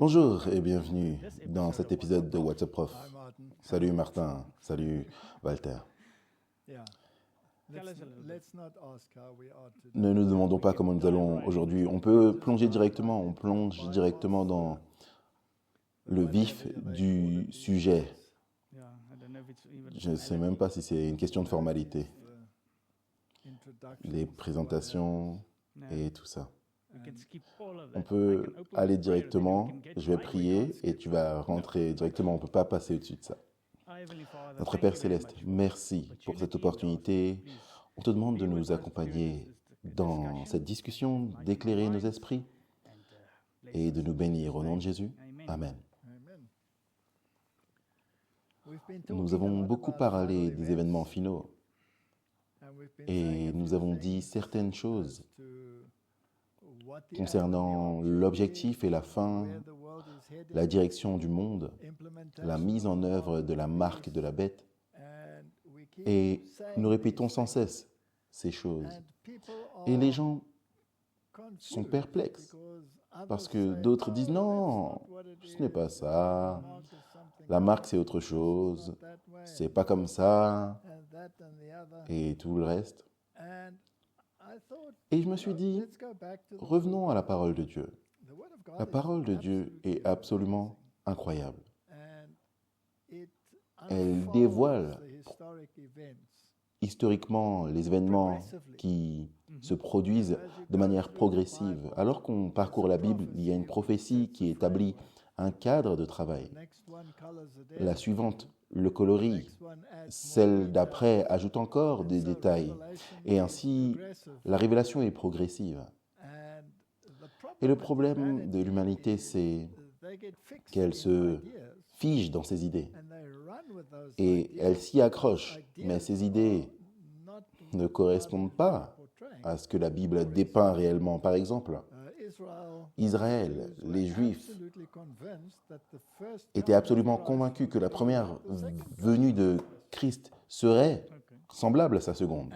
Bonjour et bienvenue dans cet épisode de WhatsApp Prof. Salut Martin, salut Walter. Ne nous demandons pas comment nous allons aujourd'hui. On peut plonger directement, on plonge directement dans le vif du sujet. Je ne sais même pas si c'est une question de formalité. Les présentations et tout ça. On peut aller directement, je vais prier et tu vas rentrer directement. On ne peut pas passer au-dessus de ça. Notre Père Céleste, merci pour cette opportunité. On te demande de nous accompagner dans cette discussion, d'éclairer nos esprits et de nous bénir au nom de Jésus. Amen. Nous avons beaucoup parlé des événements finaux et nous avons dit certaines choses concernant l'objectif et la fin, la direction du monde, la mise en œuvre de la marque de la bête. Et nous répétons sans cesse ces choses. Et les gens sont perplexes parce que d'autres disent non, ce n'est pas ça. La marque, c'est autre chose. C'est pas comme ça. Et tout le reste. Et je me suis dit, revenons à la parole de Dieu. La parole de Dieu est absolument incroyable. Elle dévoile historiquement les événements qui se produisent de manière progressive. Alors qu'on parcourt la Bible, il y a une prophétie qui établit un cadre de travail. La suivante le colorie, celle d'après ajoute encore des détails, et ainsi la révélation est progressive. Et le problème de l'humanité, c'est qu'elle se fige dans ses idées, et elle s'y accroche, mais ces idées ne correspondent pas à ce que la Bible dépeint réellement. Par exemple, Israël, les Juifs, étaient absolument convaincus que la première venue de Christ serait semblable à sa seconde.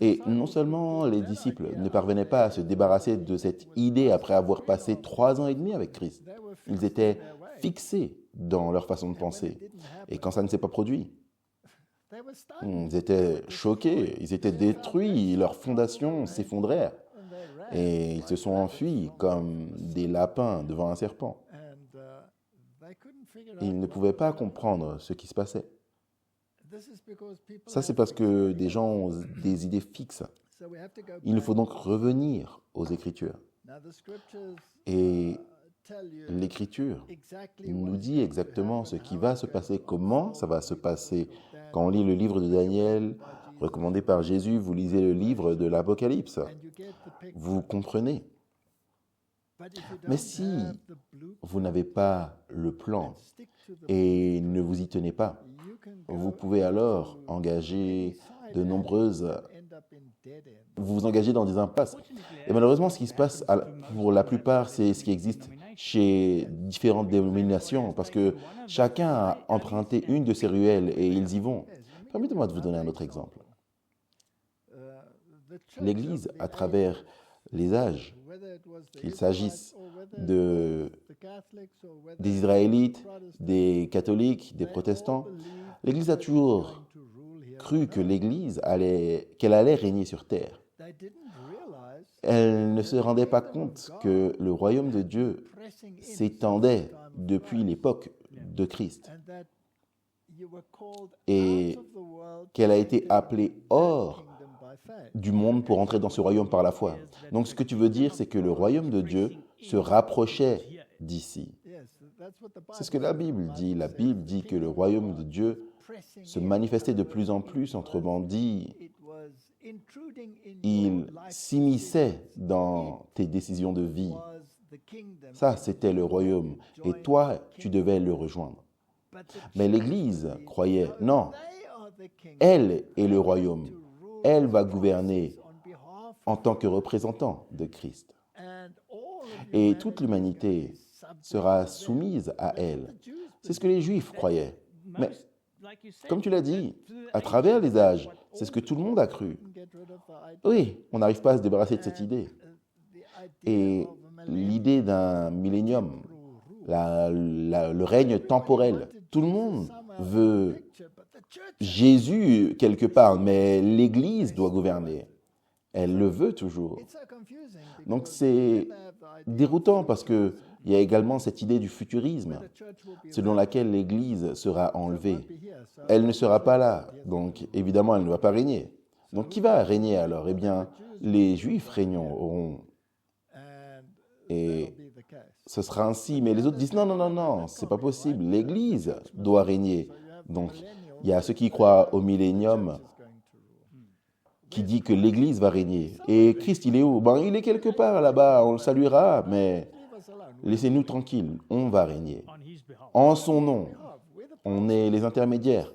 Et non seulement les disciples ne parvenaient pas à se débarrasser de cette idée après avoir passé 3 ans et demi avec Christ. Ils étaient fixés dans leur façon de penser. Et quand ça ne s'est pas produit, ils étaient choqués, ils étaient détruits, leurs fondations s'effondrèrent. Et ils se sont enfuis comme des lapins devant un serpent. Ils ne pouvaient pas comprendre ce qui se passait. Ça, c'est parce que des gens ont des idées fixes. Il nous faut donc revenir aux Écritures. Et l'Écriture nous dit exactement ce qui va se passer, comment ça va se passer. Quand on lit le livre de Daniel, recommandé par Jésus, vous lisez le livre de l'Apocalypse. Vous comprenez. Mais si vous n'avez pas le plan et ne vous y tenez pas, vous pouvez alors vous engager dans des impasses. Et malheureusement, ce qui se passe pour la plupart, c'est ce qui existe chez différentes dénominations, parce que chacun a emprunté une de ces ruelles et ils y vont. Permettez-moi de vous donner un autre exemple. L'Église, à travers les âges, qu'il s'agisse des Israélites, des catholiques, des protestants, l'Église a toujours cru que qu'elle allait régner sur terre. Elle ne se rendait pas compte que le royaume de Dieu s'étendait depuis l'époque de Christ et qu'elle a été appelée hors du monde pour entrer dans ce royaume par la foi. Donc ce que tu veux dire, c'est que le royaume de Dieu se rapprochait d'ici. C'est ce que la Bible dit. La Bible dit que le royaume de Dieu se manifestait de plus en plus, autrement dit, il s'immisçait dans tes décisions de vie. Ça, c'était le royaume. Et toi, tu devais le rejoindre. Mais l'Église croyait, non, elle est le royaume. Elle va gouverner en tant que représentant de Christ. Et toute l'humanité sera soumise à elle. C'est ce que les Juifs croyaient. Mais, comme tu l'as dit, à travers les âges, c'est ce que tout le monde a cru. Oui, on n'arrive pas à se débarrasser de cette idée. Et l'idée d'un millénium le règne temporel. Tout le monde veut Jésus quelque part, mais l'Église doit gouverner. Elle le veut toujours. Donc c'est déroutant parce qu'il y a également cette idée du futurisme, selon laquelle l'Église sera enlevée. Elle ne sera pas là, donc évidemment elle ne va pas régner. Donc qui va régner alors? Eh bien, les Juifs régneront. Et ce sera ainsi. Mais les autres disent non, non, non, non, c'est pas possible. L'Église doit régner. Donc il y a ceux qui croient au millénium, qui dit que l'Église va régner. Et Christ, il est où? Ben, il est quelque part là-bas, on le saluera, mais laissez-nous tranquilles, on va régner. En son nom, on est les intermédiaires.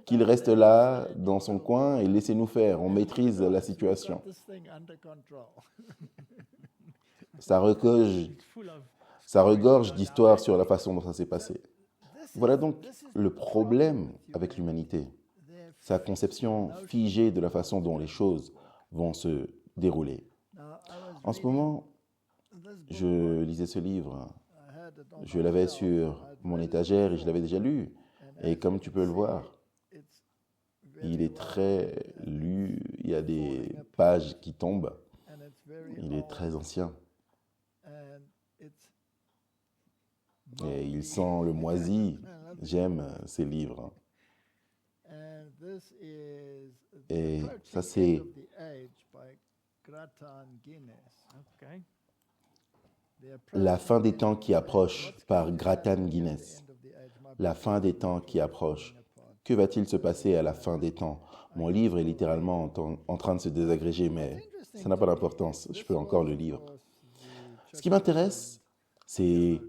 Qu'il reste là, dans son coin, et laissez-nous faire, on maîtrise la situation. Ça regorge d'histoires sur la façon dont ça s'est passé. Voilà donc le problème avec l'humanité. Sa conception figée de la façon dont les choses vont se dérouler. En ce moment, je lisais ce livre. Je l'avais sur mon étagère et je l'avais déjà lu. Et comme tu peux le voir, il est très lu, il y a des pages qui tombent. Il est très ancien. Et il sent le moisi. J'aime ces livres. Et ça, c'est La fin des temps qui approche par Grattan Guinness. La fin des temps qui approche. Que va-t-il se passer à la fin des temps? Mon livre est littéralement en train de se désagréger, mais ça n'a pas d'importance. Je peux encore le lire. Ce qui m'intéresse, c'est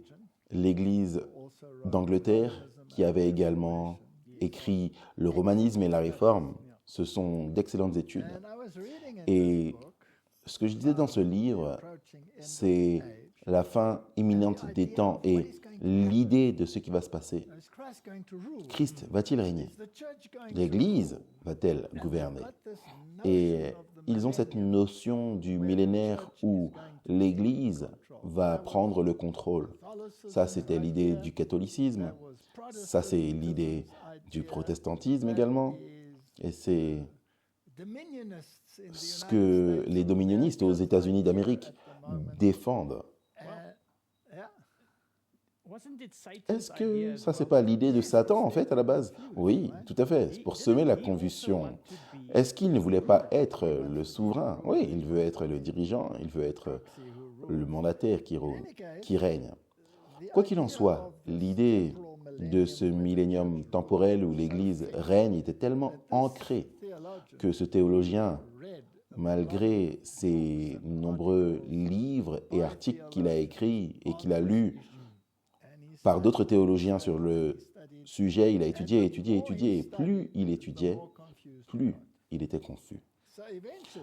l'Église d'Angleterre qui avait également écrit Le romanisme et la réforme. Ce sont d'excellentes études. Et ce que je disais dans ce livre, c'est la fin imminente des temps et l'idée de ce qui va se passer. Christ va-t-il régner? L'Église va-t-elle gouverner? Et ils ont cette notion du millénaire où l'Église va prendre le contrôle. Ça, c'était l'idée du catholicisme. Ça, c'est l'idée du protestantisme également. Et c'est ce que les dominionnistes aux États-Unis d'Amérique défendent. Est-ce que ça, c'est pas l'idée de Satan, en fait, à la base? Oui, tout à fait, c'est pour semer la confusion. Est-ce qu'il ne voulait pas être le souverain? Oui, il veut être le dirigeant, il veut être le mandataire qui règne. Quoi qu'il en soit, l'idée de ce millénium temporel où l'Église règne était tellement ancrée que ce théologien, malgré ses nombreux livres et articles qu'il a écrits et qu'il a lus par d'autres théologiens sur le sujet, il a étudié, et plus il étudiait, plus il était confus.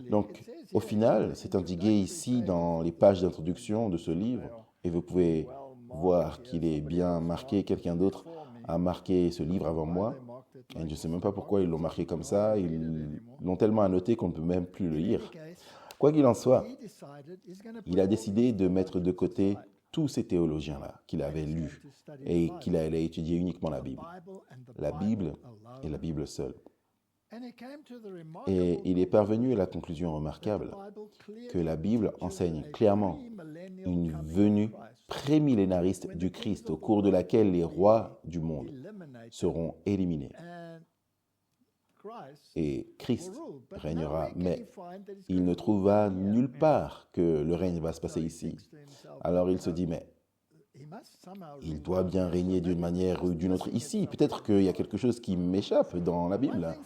Donc, au final, c'est indiqué ici dans les pages d'introduction de ce livre, et vous pouvez voir qu'il est bien marqué, quelqu'un d'autre a marqué ce livre avant moi, et je ne sais même pas pourquoi ils l'ont marqué comme ça, ils l'ont tellement annoté qu'on ne peut même plus le lire. Quoi qu'il en soit, il a décidé de mettre de côté tous ces théologiens-là qu'il avait lus et qu'il allait étudier uniquement la Bible et la Bible seule. Et il est parvenu à la conclusion remarquable que la Bible enseigne clairement une venue prémillénariste du Christ au cours de laquelle les rois du monde seront éliminés. Et Christ régnera, mais il ne trouva nulle part que le règne va se passer ici. Alors il se dit, mais il doit bien régner d'une manière ou d'une autre ici. Peut-être qu'il y a quelque chose qui m'échappe dans la Bible.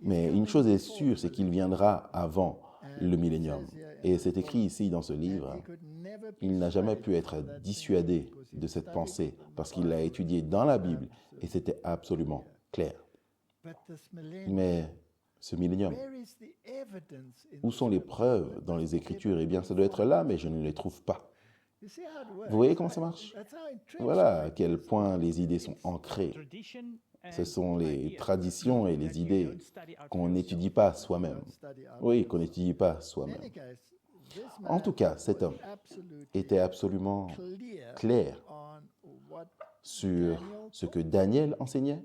Mais une chose est sûre, c'est qu'il viendra avant le millénium. Et c'est écrit ici dans ce livre, il n'a jamais pu être dissuadé de cette pensée parce qu'il l'a étudié dans la Bible et c'était absolument clair. Mais ce millénium, où sont les preuves dans les Écritures? Eh bien, ça doit être là, mais je ne les trouve pas. Vous voyez comment ça marche? Voilà à quel point les idées sont ancrées. Ce sont les traditions et les idées qu'on n'étudie pas soi-même. Oui, qu'on n'étudie pas soi-même. En tout cas, cet homme était absolument clair sur ce que Daniel enseignait,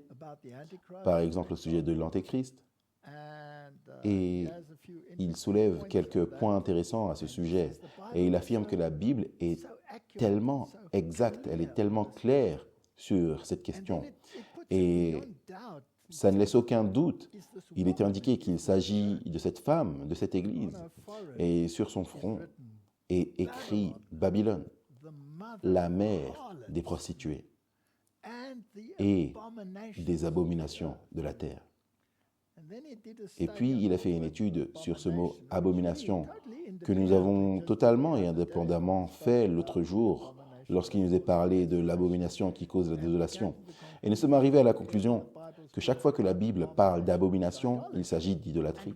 par exemple au sujet de l'Antéchrist, et il soulève quelques points intéressants à ce sujet, et il affirme que la Bible est tellement exacte, elle est tellement claire sur cette question, et ça ne laisse aucun doute. Il était indiqué qu'il s'agit de cette femme, de cette église, et sur son front est écrit Babylone, la mère des prostituées et des abominations de la terre. Et puis, il a fait une étude sur ce mot « abomination » que nous avons totalement et indépendamment fait l'autre jour lorsqu'il nous est parlé de l'abomination qui cause la désolation. Et nous sommes arrivés à la conclusion que chaque fois que la Bible parle d'abomination, il s'agit d'idolâtrie.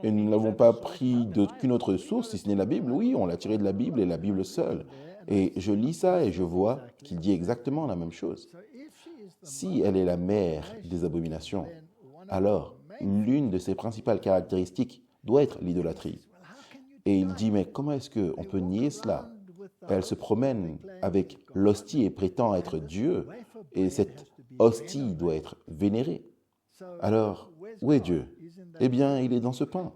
Et nous ne l'avons pas pris d'aucune autre source, si ce n'est la Bible. Oui, on l'a tiré de la Bible et la Bible seule. Et je lis ça et je vois qu'il dit exactement la même chose. Si elle est la mère des abominations, alors l'une de ses principales caractéristiques doit être l'idolâtrie. Et il dit, mais comment est-ce qu'on peut nier cela? Elle se promène avec l'hostie et prétend être Dieu, et cette hostie doit être vénérée. Alors, où est Dieu? Eh bien, il est dans ce pain.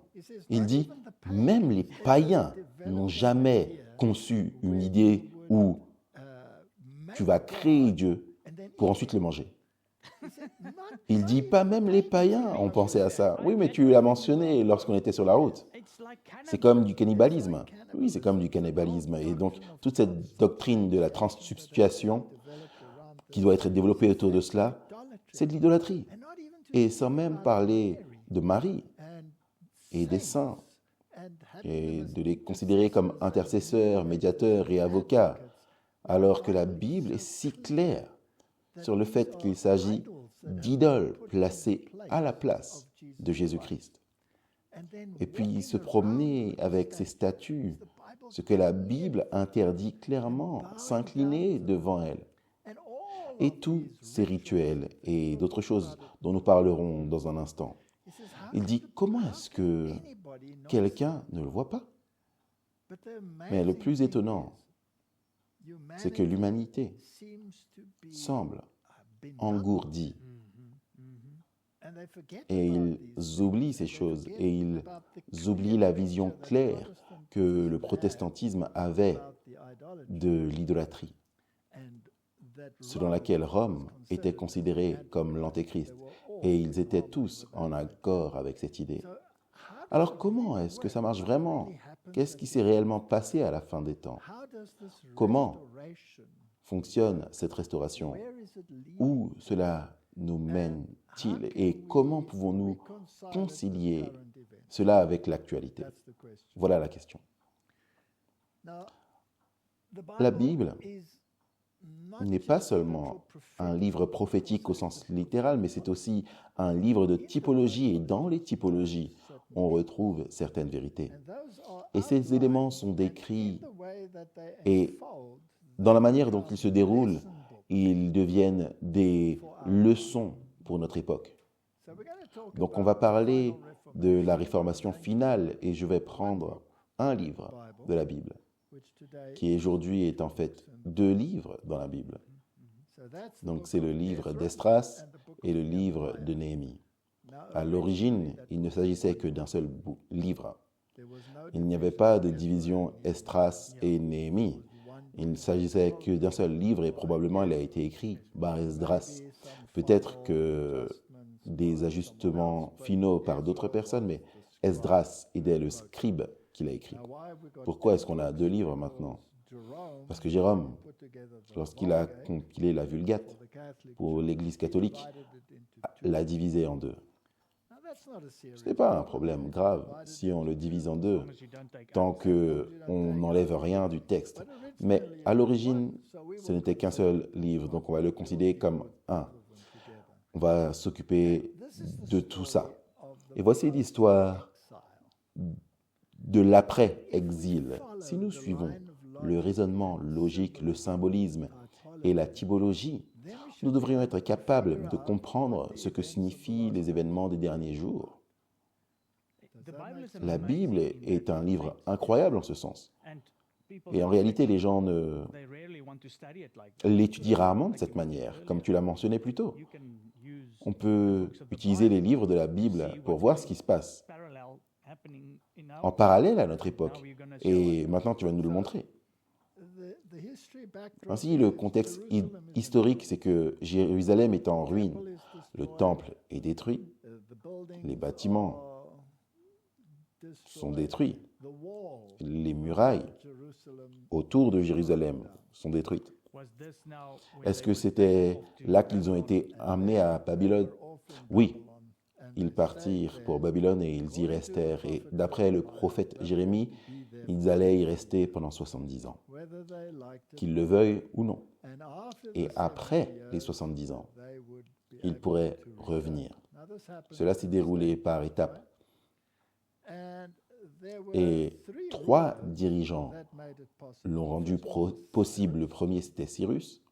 Il dit, même les païens n'ont jamais conçu une idée où tu vas créer Dieu pour ensuite le manger. Il dit, pas même les païens ont pensé à ça. Oui, mais tu l'as mentionné lorsqu'on était sur la route. C'est comme du cannibalisme. Oui, c'est comme du cannibalisme. Et donc, toute cette doctrine de la transsubstantiation qui doit être développée autour de cela, c'est de l'idolâtrie. Et sans même parler de Marie et des saints, et de les considérer comme intercesseurs, médiateurs et avocats, alors que la Bible est si claire sur le fait qu'il s'agit d'idoles placées à la place de Jésus-Christ. Et puis se promener avec ces statues, ce que la Bible interdit clairement, s'incliner devant elle. Et tous ces rituels et d'autres choses dont nous parlerons dans un instant. Il dit, comment est-ce que quelqu'un ne le voit pas? Mais le plus étonnant, c'est que l'humanité semble engourdie. Et ils oublient ces choses et ils oublient la vision claire que le protestantisme avait de l'idolâtrie, selon laquelle Rome était considérée comme l'Antéchrist. Et ils étaient tous en accord avec cette idée. Alors comment est-ce que ça marche vraiment? Qu'est-ce qui s'est réellement passé à la fin des temps? Comment fonctionne cette restauration? Où cela nous mène-t-il? Et comment pouvons-nous concilier cela avec l'actualité? Voilà la question. La Bible n'est pas seulement un livre prophétique au sens littéral, mais c'est aussi un livre de typologie. Et dans les typologies, on retrouve certaines vérités. Et ces éléments sont décrits et dans la manière dont ils se déroulent, ils deviennent des leçons pour notre époque. Donc on va parler de la réformation finale et je vais prendre un livre de la Bible, qui aujourd'hui est en fait 2 livres dans la Bible. Donc c'est le livre d'Esdras et le livre de Néhémie. À l'origine, il ne s'agissait que d'un seul livre. Il n'y avait pas de division Esdras et Néhémie. Il ne s'agissait que d'un seul livre et probablement il a été écrit par Esdras. Peut-être que des ajustements finaux par d'autres personnes, mais Esdras était le scribe qui l'a écrit. Pourquoi est-ce qu'on a 2 livres maintenant? Parce que Jérôme, lorsqu'il a compilé la Vulgate pour l'Église catholique, l'a divisé en 2. Ce n'est pas un problème grave si on le divise en 2, tant qu'on n'enlève rien du texte. Mais à l'origine, ce n'était qu'un seul livre, donc on va le considérer comme un. On va s'occuper de tout ça. Et voici l'histoire de l'après-exil. Si nous suivons le raisonnement logique, le symbolisme et la typologie, nous devrions être capables de comprendre ce que signifient les événements des derniers jours. La Bible est un livre incroyable en ce sens. Et en réalité, les gens l'étudient rarement de cette manière, comme tu l'as mentionné plus tôt. On peut utiliser les livres de la Bible pour voir ce qui se passe en parallèle à notre époque. Et maintenant, tu vas nous le montrer. Ainsi, le contexte historique, c'est que Jérusalem est en ruine. Le temple est détruit. Les bâtiments sont détruits. Les murailles autour de Jérusalem sont détruites. Est-ce que c'était là qu'ils ont été amenés à Babylone? Oui, ils partirent pour Babylone et ils y restèrent. Et d'après le prophète Jérémie, ils allaient y rester pendant 70 ans, qu'ils le veuillent ou non. Et après les 70 ans, ils pourraient revenir. Cela s'est déroulé par étapes. Et 3 dirigeants l'ont rendu possible. Le premier, c'était Cyrus.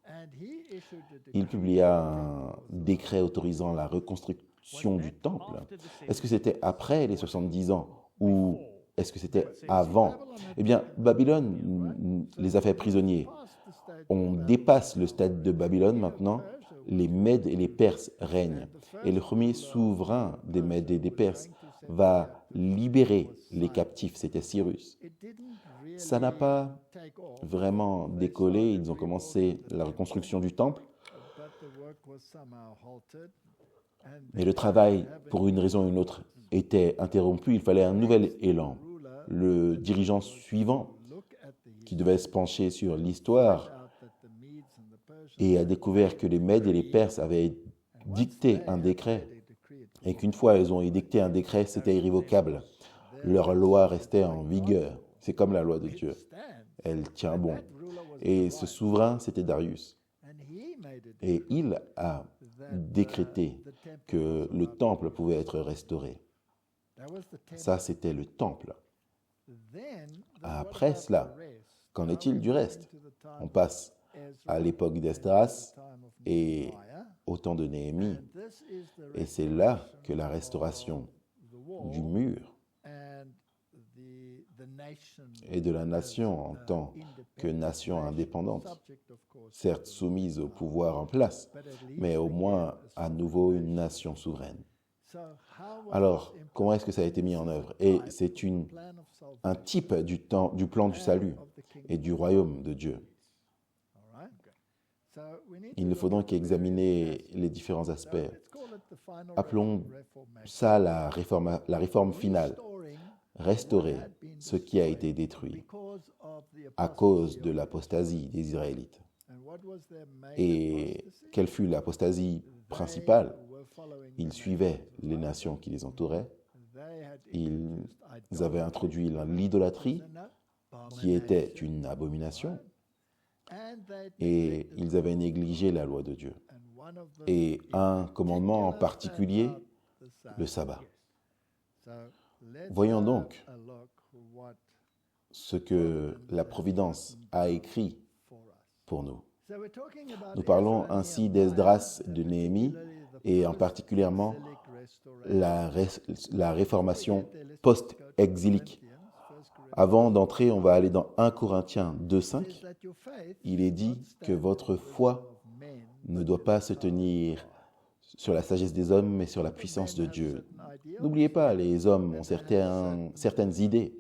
Il publia un décret autorisant la reconstruction du temple. Est-ce que c'était après les 70 ans ou est-ce que c'était avant? Eh bien, Babylone les a fait prisonniers. On dépasse le stade de Babylone maintenant. Les Mèdes et les Perses règnent. Et le premier souverain des Mèdes et des Perses va libérer les captifs, c'était Cyrus. Ça n'a pas vraiment décollé, ils ont commencé la reconstruction du temple, mais le travail, pour une raison ou une autre, était interrompu, il fallait un nouvel élan. Le dirigeant suivant, qui devait se pencher sur l'histoire, et a découvert que les Mèdes et les Perses avaient dicté un décret, et qu'une fois ils ont édicté un décret, c'était irrévocable. Leur loi restait en vigueur. C'est comme la loi de Dieu. Elle tient bon. Et ce souverain, c'était Darius. Et il a décrété que le temple pouvait être restauré. Ça, c'était le temple. Après cela, qu'en est-il du reste? On passe à l'époque d'Esdras et au temps de Néhémie. Et c'est là que la restauration du mur et de la nation en tant que nation indépendante, certes soumise au pouvoir en place, mais au moins à nouveau une nation souveraine. Alors, comment est-ce que ça a été mis en œuvre? Et c'est un type du plan du salut et du royaume de Dieu. Il nous faut donc examiner les différents aspects. Appelons ça la réforme finale. Restaurer ce qui a été détruit à cause de l'apostasie des Israélites. Et quelle fut l'apostasie principale? Ils suivaient les nations qui les entouraient. Ils avaient introduit l'idolâtrie, qui était une abomination, et ils avaient négligé la loi de Dieu. Et un commandement en particulier, le sabbat. Voyons donc ce que la Providence a écrit pour nous. Nous parlons ainsi d'Esdras, de Néhémie, et en particulièrement la réformation post-exilique. Avant d'entrer, on va aller dans 1 Corinthiens 2,5. Il est dit que votre foi ne doit pas se tenir sur la sagesse des hommes, mais sur la puissance de Dieu. N'oubliez pas, les hommes ont certaines idées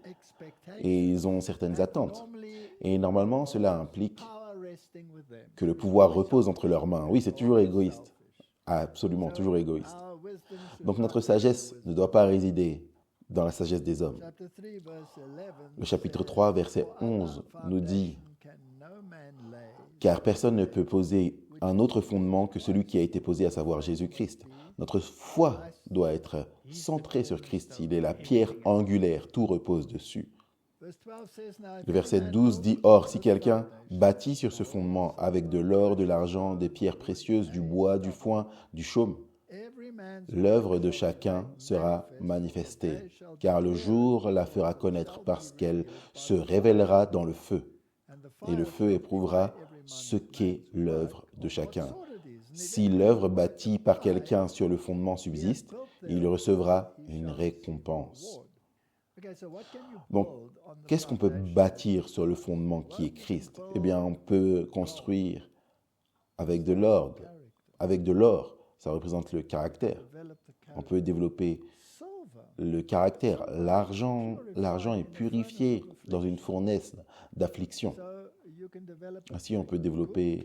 et ils ont certaines attentes. Et normalement, cela implique que le pouvoir repose entre leurs mains. Oui, c'est toujours égoïste. Absolument, toujours égoïste. Donc notre sagesse ne doit pas résider dans la sagesse des hommes. Le chapitre 3, verset 11 nous dit « Car personne ne peut poser un autre fondement que celui qui a été posé, à savoir Jésus-Christ. Notre foi doit être centrée sur Christ. Il est la pierre angulaire, tout repose dessus. » Le verset 12 dit « Or, si quelqu'un bâtit sur ce fondement avec de l'or, de l'argent, des pierres précieuses, du bois, du foin, du chaume, l'œuvre de chacun sera manifestée, car le jour la fera connaître parce qu'elle se révélera dans le feu. Et le feu éprouvera ce qu'est l'œuvre de chacun. Si l'œuvre bâtie par quelqu'un sur le fondement subsiste, il recevra une récompense. Donc, qu'est-ce qu'on peut bâtir sur le fondement qui est Christ? Eh bien, on peut construire avec de l'or. Avec de l'or, ça représente le caractère. On peut développer le caractère. L'argent est purifié dans une fournaise d'affliction. Ainsi, on peut développer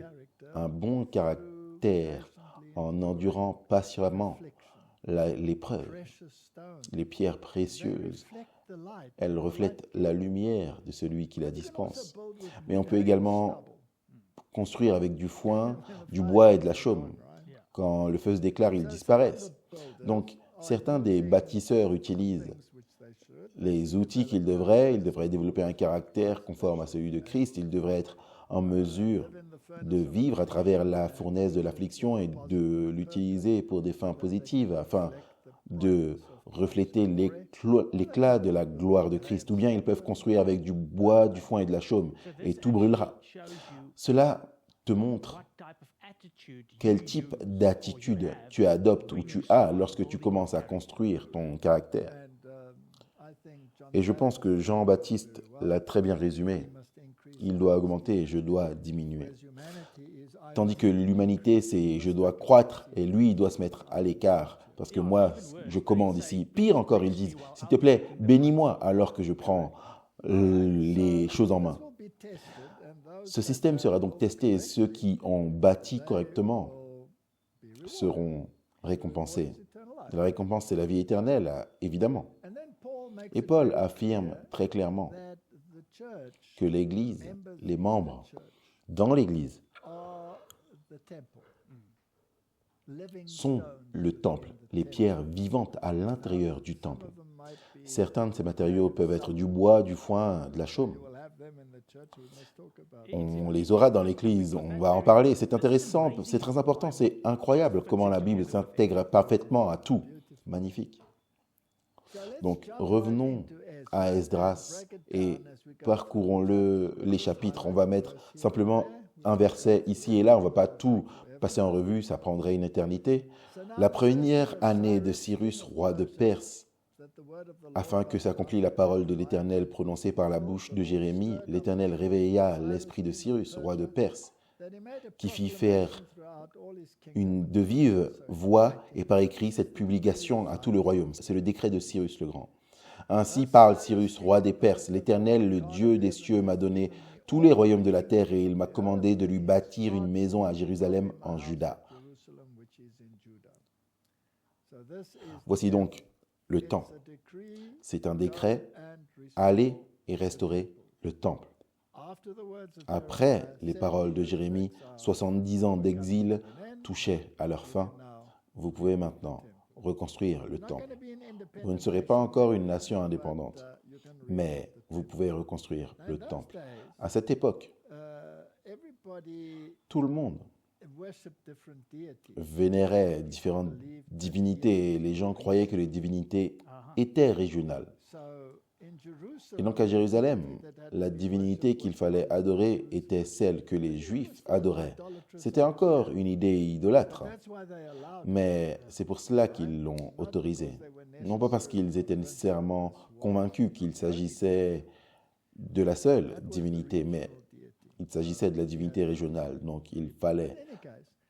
un bon caractère en endurant patiemment l'épreuve. Les pierres précieuses, elles reflètent la lumière de celui qui la dispense. Mais on peut également construire avec du foin, du bois et de la chaume. Quand le feu se déclare, ils disparaissent. Donc, certains des bâtisseurs utilisent les outils qu'ils devraient. Ils devraient développer un caractère conforme à celui de Christ. Ils devraient être en mesure de vivre à travers la fournaise de l'affliction et de l'utiliser pour des fins positives afin de refléter l'éclat de la gloire de Christ. Ou bien ils peuvent construire avec du bois, du foin et de la chaume et tout brûlera. Cela te montre quel type d'attitude tu adoptes ou tu as lorsque tu commences à construire ton caractère. Et je pense que Jean-Baptiste l'a très bien résumé. Il doit augmenter et je dois diminuer. Tandis que l'humanité, c'est je dois croître et lui, il doit se mettre à l'écart. Parce que moi, je commande ici. Pire encore, ils disent, s'il te plaît, bénis-moi alors que je prends les choses en main. Ce système sera donc testé et ceux qui ont bâti correctement seront récompensés. La récompense, c'est la vie éternelle, évidemment. Et Paul affirme très clairement que l'Église, les membres dans l'Église, sont le temple, les pierres vivantes à l'intérieur du temple. Certains de ces matériaux peuvent être du bois, du foin, de la chaume. On les aura dans l'Église, on va en parler. C'est intéressant, c'est très important, c'est incroyable comment la Bible s'intègre parfaitement à tout. Magnifique. Donc, revenons à Esdras et parcourons les chapitres. On va mettre simplement un verset ici et là. On ne va pas tout passer en revue, ça prendrait une éternité. La première année de Cyrus, roi de Perse, afin que s'accomplisse la parole de l'Éternel prononcée par la bouche de Jérémie, l'Éternel réveilla l'esprit de Cyrus, roi de Perse, qui fit faire de vive voix et par écrit cette publication à tout le royaume. C'est le décret de Cyrus le Grand. Ainsi parle Cyrus, roi des Perses. L'Éternel, le Dieu des cieux, m'a donné tous les royaumes de la terre et il m'a commandé de lui bâtir une maison à Jérusalem en Juda. Voici donc le temps. C'est un décret, aller et restaurer le temple. Après les paroles de Jérémie, 70 ans d'exil touchaient à leur fin. Vous pouvez maintenant reconstruire le temple. Vous ne serez pas encore une nation indépendante, mais vous pouvez reconstruire le temple. À cette époque, tout le monde vénérait différentes divinités et les gens croyaient que les divinités étaient régionales. Et donc à Jérusalem, la divinité qu'il fallait adorer était celle que les Juifs adoraient. C'était encore une idée idolâtre, mais c'est pour cela qu'ils l'ont autorisé. Non pas parce qu'ils étaient nécessairement convaincus qu'il s'agissait de la seule divinité, mais il s'agissait de la divinité régionale, donc il fallait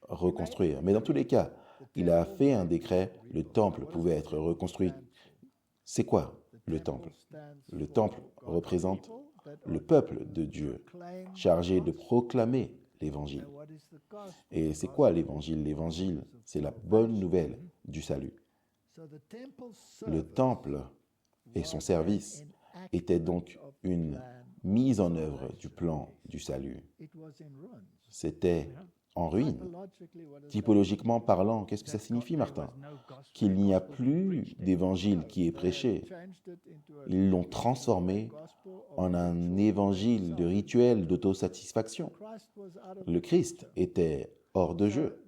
reconstruire. Mais dans tous les cas, il a fait un décret, le temple pouvait être reconstruit. C'est quoi le temple? Le temple représente le peuple de Dieu, chargé de proclamer l'Évangile. Et c'est quoi l'Évangile? L'Évangile, c'est la bonne nouvelle du salut. Le temple et son service étaient donc une mise en œuvre du plan du salut. C'était en ruine. Typologiquement parlant, qu'est-ce que ça signifie, Martin? Qu'il n'y a plus d'évangile qui est prêché. Ils l'ont transformé en un évangile de rituel d'autosatisfaction. Le Christ était hors de jeu.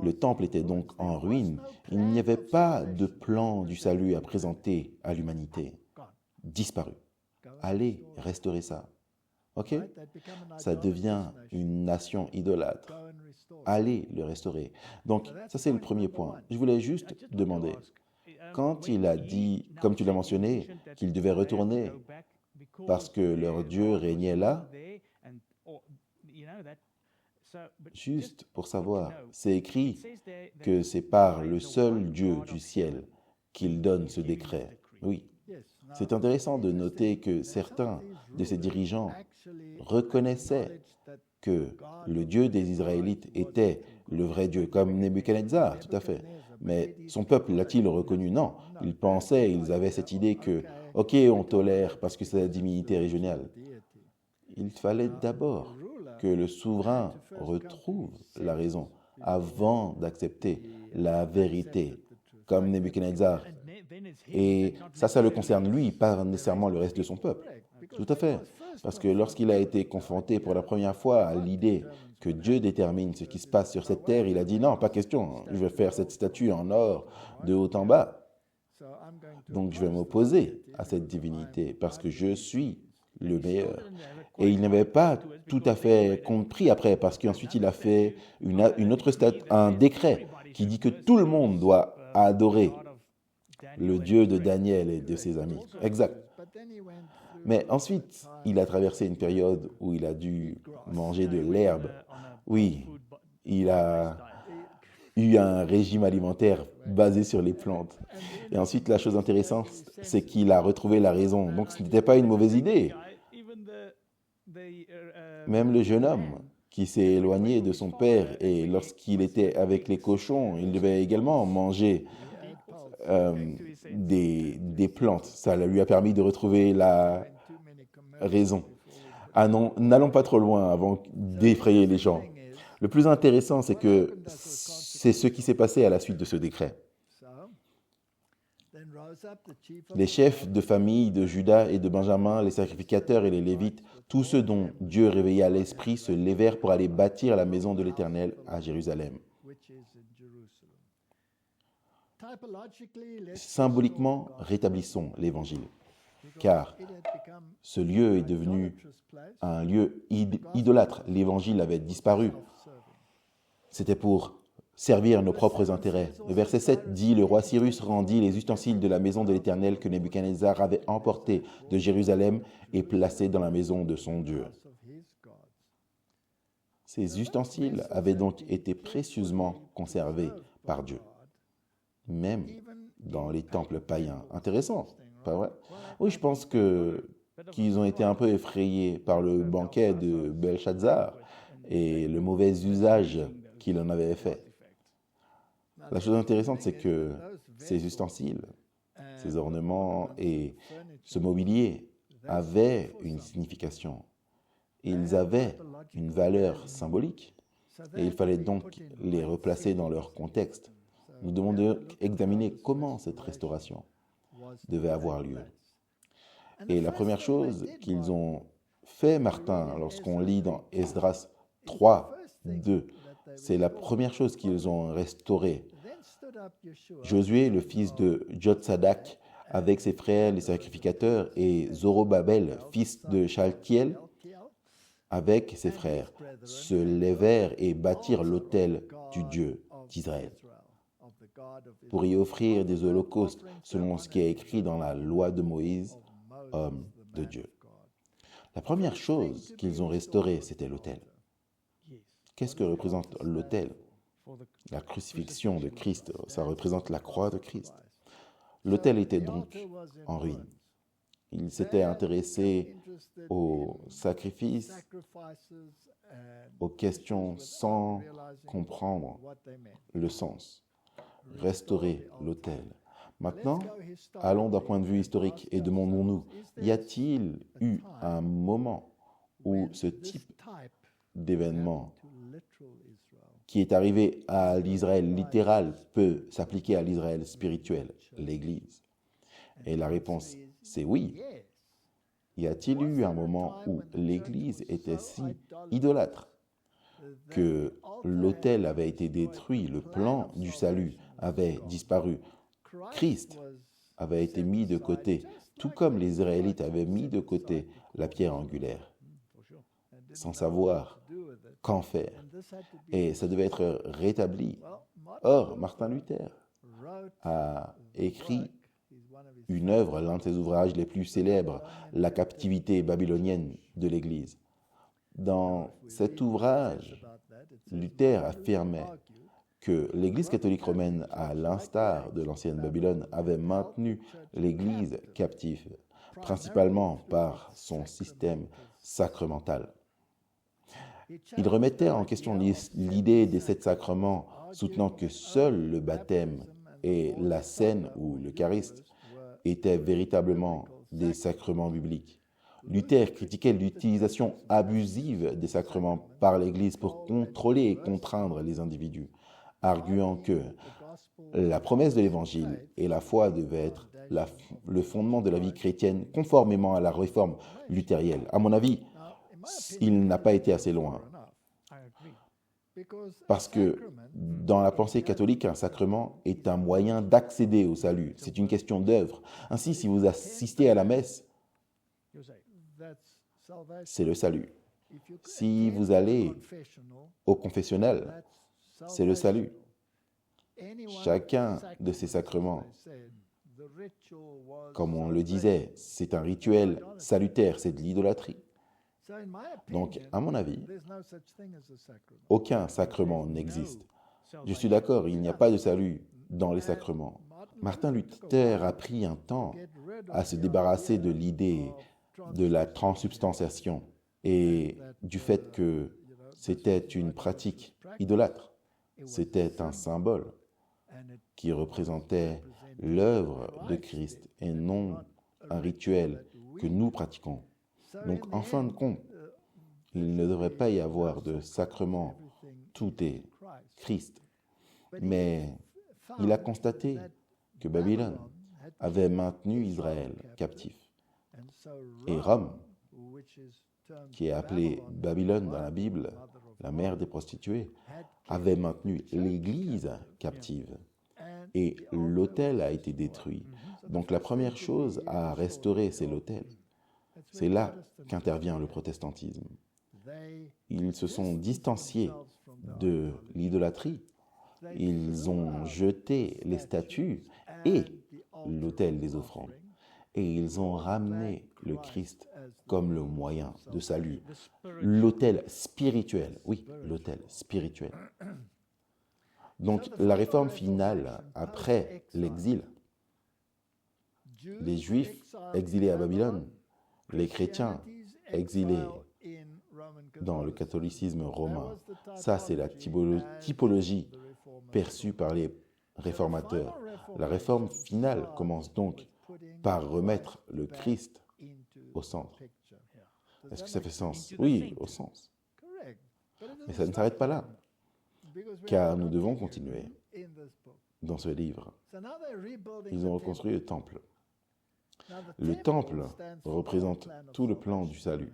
Le temple était donc en ruine. Il n'y avait pas de plan du salut à présenter à l'humanité. Disparu. Allez restaurer ça. Ok? Ça devient une nation idolâtre. Allez le restaurer. Donc, ça c'est le premier point. Je voulais juste demander, Quand il a dit, comme tu l'as mentionné, qu'ils devaient retourner parce que leur Dieu régnait là, juste pour savoir, c'est écrit que c'est par le seul Dieu du ciel qu'il donne ce décret. Oui, c'est intéressant de noter que certains de ces dirigeants reconnaissaient que le Dieu des Israélites était le vrai Dieu, comme Nebuchadnezzar, tout à fait. Mais son peuple l'a-t-il reconnu? Non. Ils pensaient, ils avaient cette idée que, ok, on tolère parce que c'est la divinité régionale. Il fallait d'abord que le souverain retrouve la raison avant d'accepter la vérité, comme Nebuchadnezzar. Et ça le concerne lui, pas nécessairement le reste de son peuple. Tout à fait. Parce que lorsqu'il a été confronté pour la première fois à l'idée que Dieu détermine ce qui se passe sur cette terre, il a dit non, pas question, je vais faire cette statue en or de haut en bas. Donc je vais m'opposer à cette divinité parce que je suis le meilleur. Et il n'avait pas tout à fait compris après, parce qu'ensuite il a fait un décret qui dit que tout le monde doit adorer le Dieu de Daniel et de ses amis. Exact. Mais ensuite, il a traversé une période où il a dû manger de l'herbe. Oui, il a eu un régime alimentaire basé sur les plantes. Et ensuite, la chose intéressante, c'est qu'il a retrouvé la raison. Donc, ce n'était pas une mauvaise idée. Même le jeune homme qui s'est éloigné de son père et lorsqu'il était avec les cochons, il devait également manger des plantes. Ça lui a permis de retrouver la raison. Ah non, n'allons pas trop loin avant d'effrayer les gens. Le plus intéressant, c'est que c'est ce qui s'est passé à la suite de ce décret. Les chefs de famille de Juda et de Benjamin, les sacrificateurs et les Lévites, tous ceux dont Dieu réveilla l'esprit, se levèrent pour aller bâtir la maison de l'Éternel à Jérusalem. Symboliquement, rétablissons l'Évangile, car ce lieu est devenu un lieu idolâtre. L'Évangile avait disparu. C'était pour servir nos propres intérêts. Le verset 7 dit « Le roi Cyrus rendit les ustensiles de la maison de l'Éternel que Nebuchadnezzar avait emportés de Jérusalem et placés dans la maison de son Dieu. » Ces ustensiles avaient donc été précieusement conservés par Dieu, même dans les temples païens. Intéressant, pas vrai? Oui, je pense qu'ils ont été un peu effrayés par le banquet de Belshazzar et le mauvais usage qu'il en avait fait. La chose intéressante, c'est que ces ustensiles, ces ornements et ce mobilier avaient une signification. Ils avaient une valeur symbolique et il fallait donc les replacer dans leur contexte. Nous devons donc examiner comment cette restauration devait avoir lieu. Et la première chose qu'ils ont fait, Martin, lorsqu'on lit dans Esdras 3, 2, c'est la première chose qu'ils ont restaurée. Josué, le fils de Jotsadak, avec ses frères les sacrificateurs, et Zorobabel, fils de Shaltiel, avec ses frères, se levèrent et bâtirent l'autel du Dieu d'Israël pour y offrir des holocaustes selon ce qui est écrit dans la loi de Moïse, homme de Dieu. La première chose qu'ils ont restaurée, c'était l'autel. Qu'est-ce que représente l'autel? La crucifixion de Christ, ça représente la croix de Christ. L'autel était donc en ruine. Il s'était intéressé aux sacrifices, aux questions sans comprendre le sens. Restaurer l'autel. Maintenant, allons d'un point de vue historique et demandons-nous, y a-t-il eu un moment où ce type d'événement qui est arrivé à l'Israël littéral peut s'appliquer à l'Israël spirituel, l'Église? Et la réponse, c'est oui. Y a-t-il eu un moment où l'Église était si idolâtre que l'autel avait été détruit, le plan du salut avait disparu, Christ avait été mis de côté, tout comme les Israélites avaient mis de côté la pierre angulaire, sans savoir qu'en faire. Et ça devait être rétabli. Or, Martin Luther a écrit une œuvre, l'un de ses ouvrages les plus célèbres, La captivité babylonienne de l'Église. Dans cet ouvrage, Luther affirmait que l'Église catholique romaine, à l'instar de l'ancienne Babylone, avait maintenu l'Église captive, principalement par son système sacramental. Il remettait en question l'idée des 7 sacrements, soutenant que seul le baptême et la scène ou l'Eucharistie étaient véritablement des sacrements bibliques. Luther critiquait l'utilisation abusive des sacrements par l'Église pour contrôler et contraindre les individus, arguant que la promesse de l'Évangile et la foi devaient être le fondement de la vie chrétienne conformément à la réforme luthérienne. À mon avis, il n'a pas été assez loin. Parce que dans la pensée catholique, un sacrement est un moyen d'accéder au salut. C'est une question d'œuvre. Ainsi, si vous assistez à la messe, c'est le salut. Si vous allez au confessionnal, c'est le salut. Chacun de ces sacrements, comme on le disait, c'est un rituel salutaire, c'est de l'idolâtrie. Donc, à mon avis, aucun sacrement n'existe. Je suis d'accord, il n'y a pas de salut dans les sacrements. Martin Luther a pris un temps à se débarrasser de l'idée de la transsubstantiation et du fait que c'était une pratique idolâtre. C'était un symbole qui représentait l'œuvre de Christ et non un rituel que nous pratiquons. Donc, en fin de compte, il ne devrait pas y avoir de sacrement. Tout est Christ. Mais il a constaté que Babylone avait maintenu Israël captif. Et Rome, qui est appelée Babylone dans la Bible, la mère des prostituées, avait maintenu l'Église captive. Et l'autel a été détruit. Donc la première chose à restaurer, c'est l'autel. C'est là qu'intervient le protestantisme. Ils se sont distanciés de l'idolâtrie. Ils ont jeté les statues et l'autel des offrandes. Et ils ont ramené le Christ comme le moyen de salut. L'autel spirituel. Oui, l'autel spirituel. Donc, la réforme finale, après l'exil, les Juifs exilés à Babylone, les chrétiens exilés dans le catholicisme romain, ça c'est la typologie perçue par les réformateurs. La réforme finale commence donc par remettre le Christ au centre. Est-ce que ça fait sens? Oui, au sens. Mais ça ne s'arrête pas là, car nous devons continuer dans ce livre. Ils ont reconstruit le temple. Le temple représente tout le plan du salut.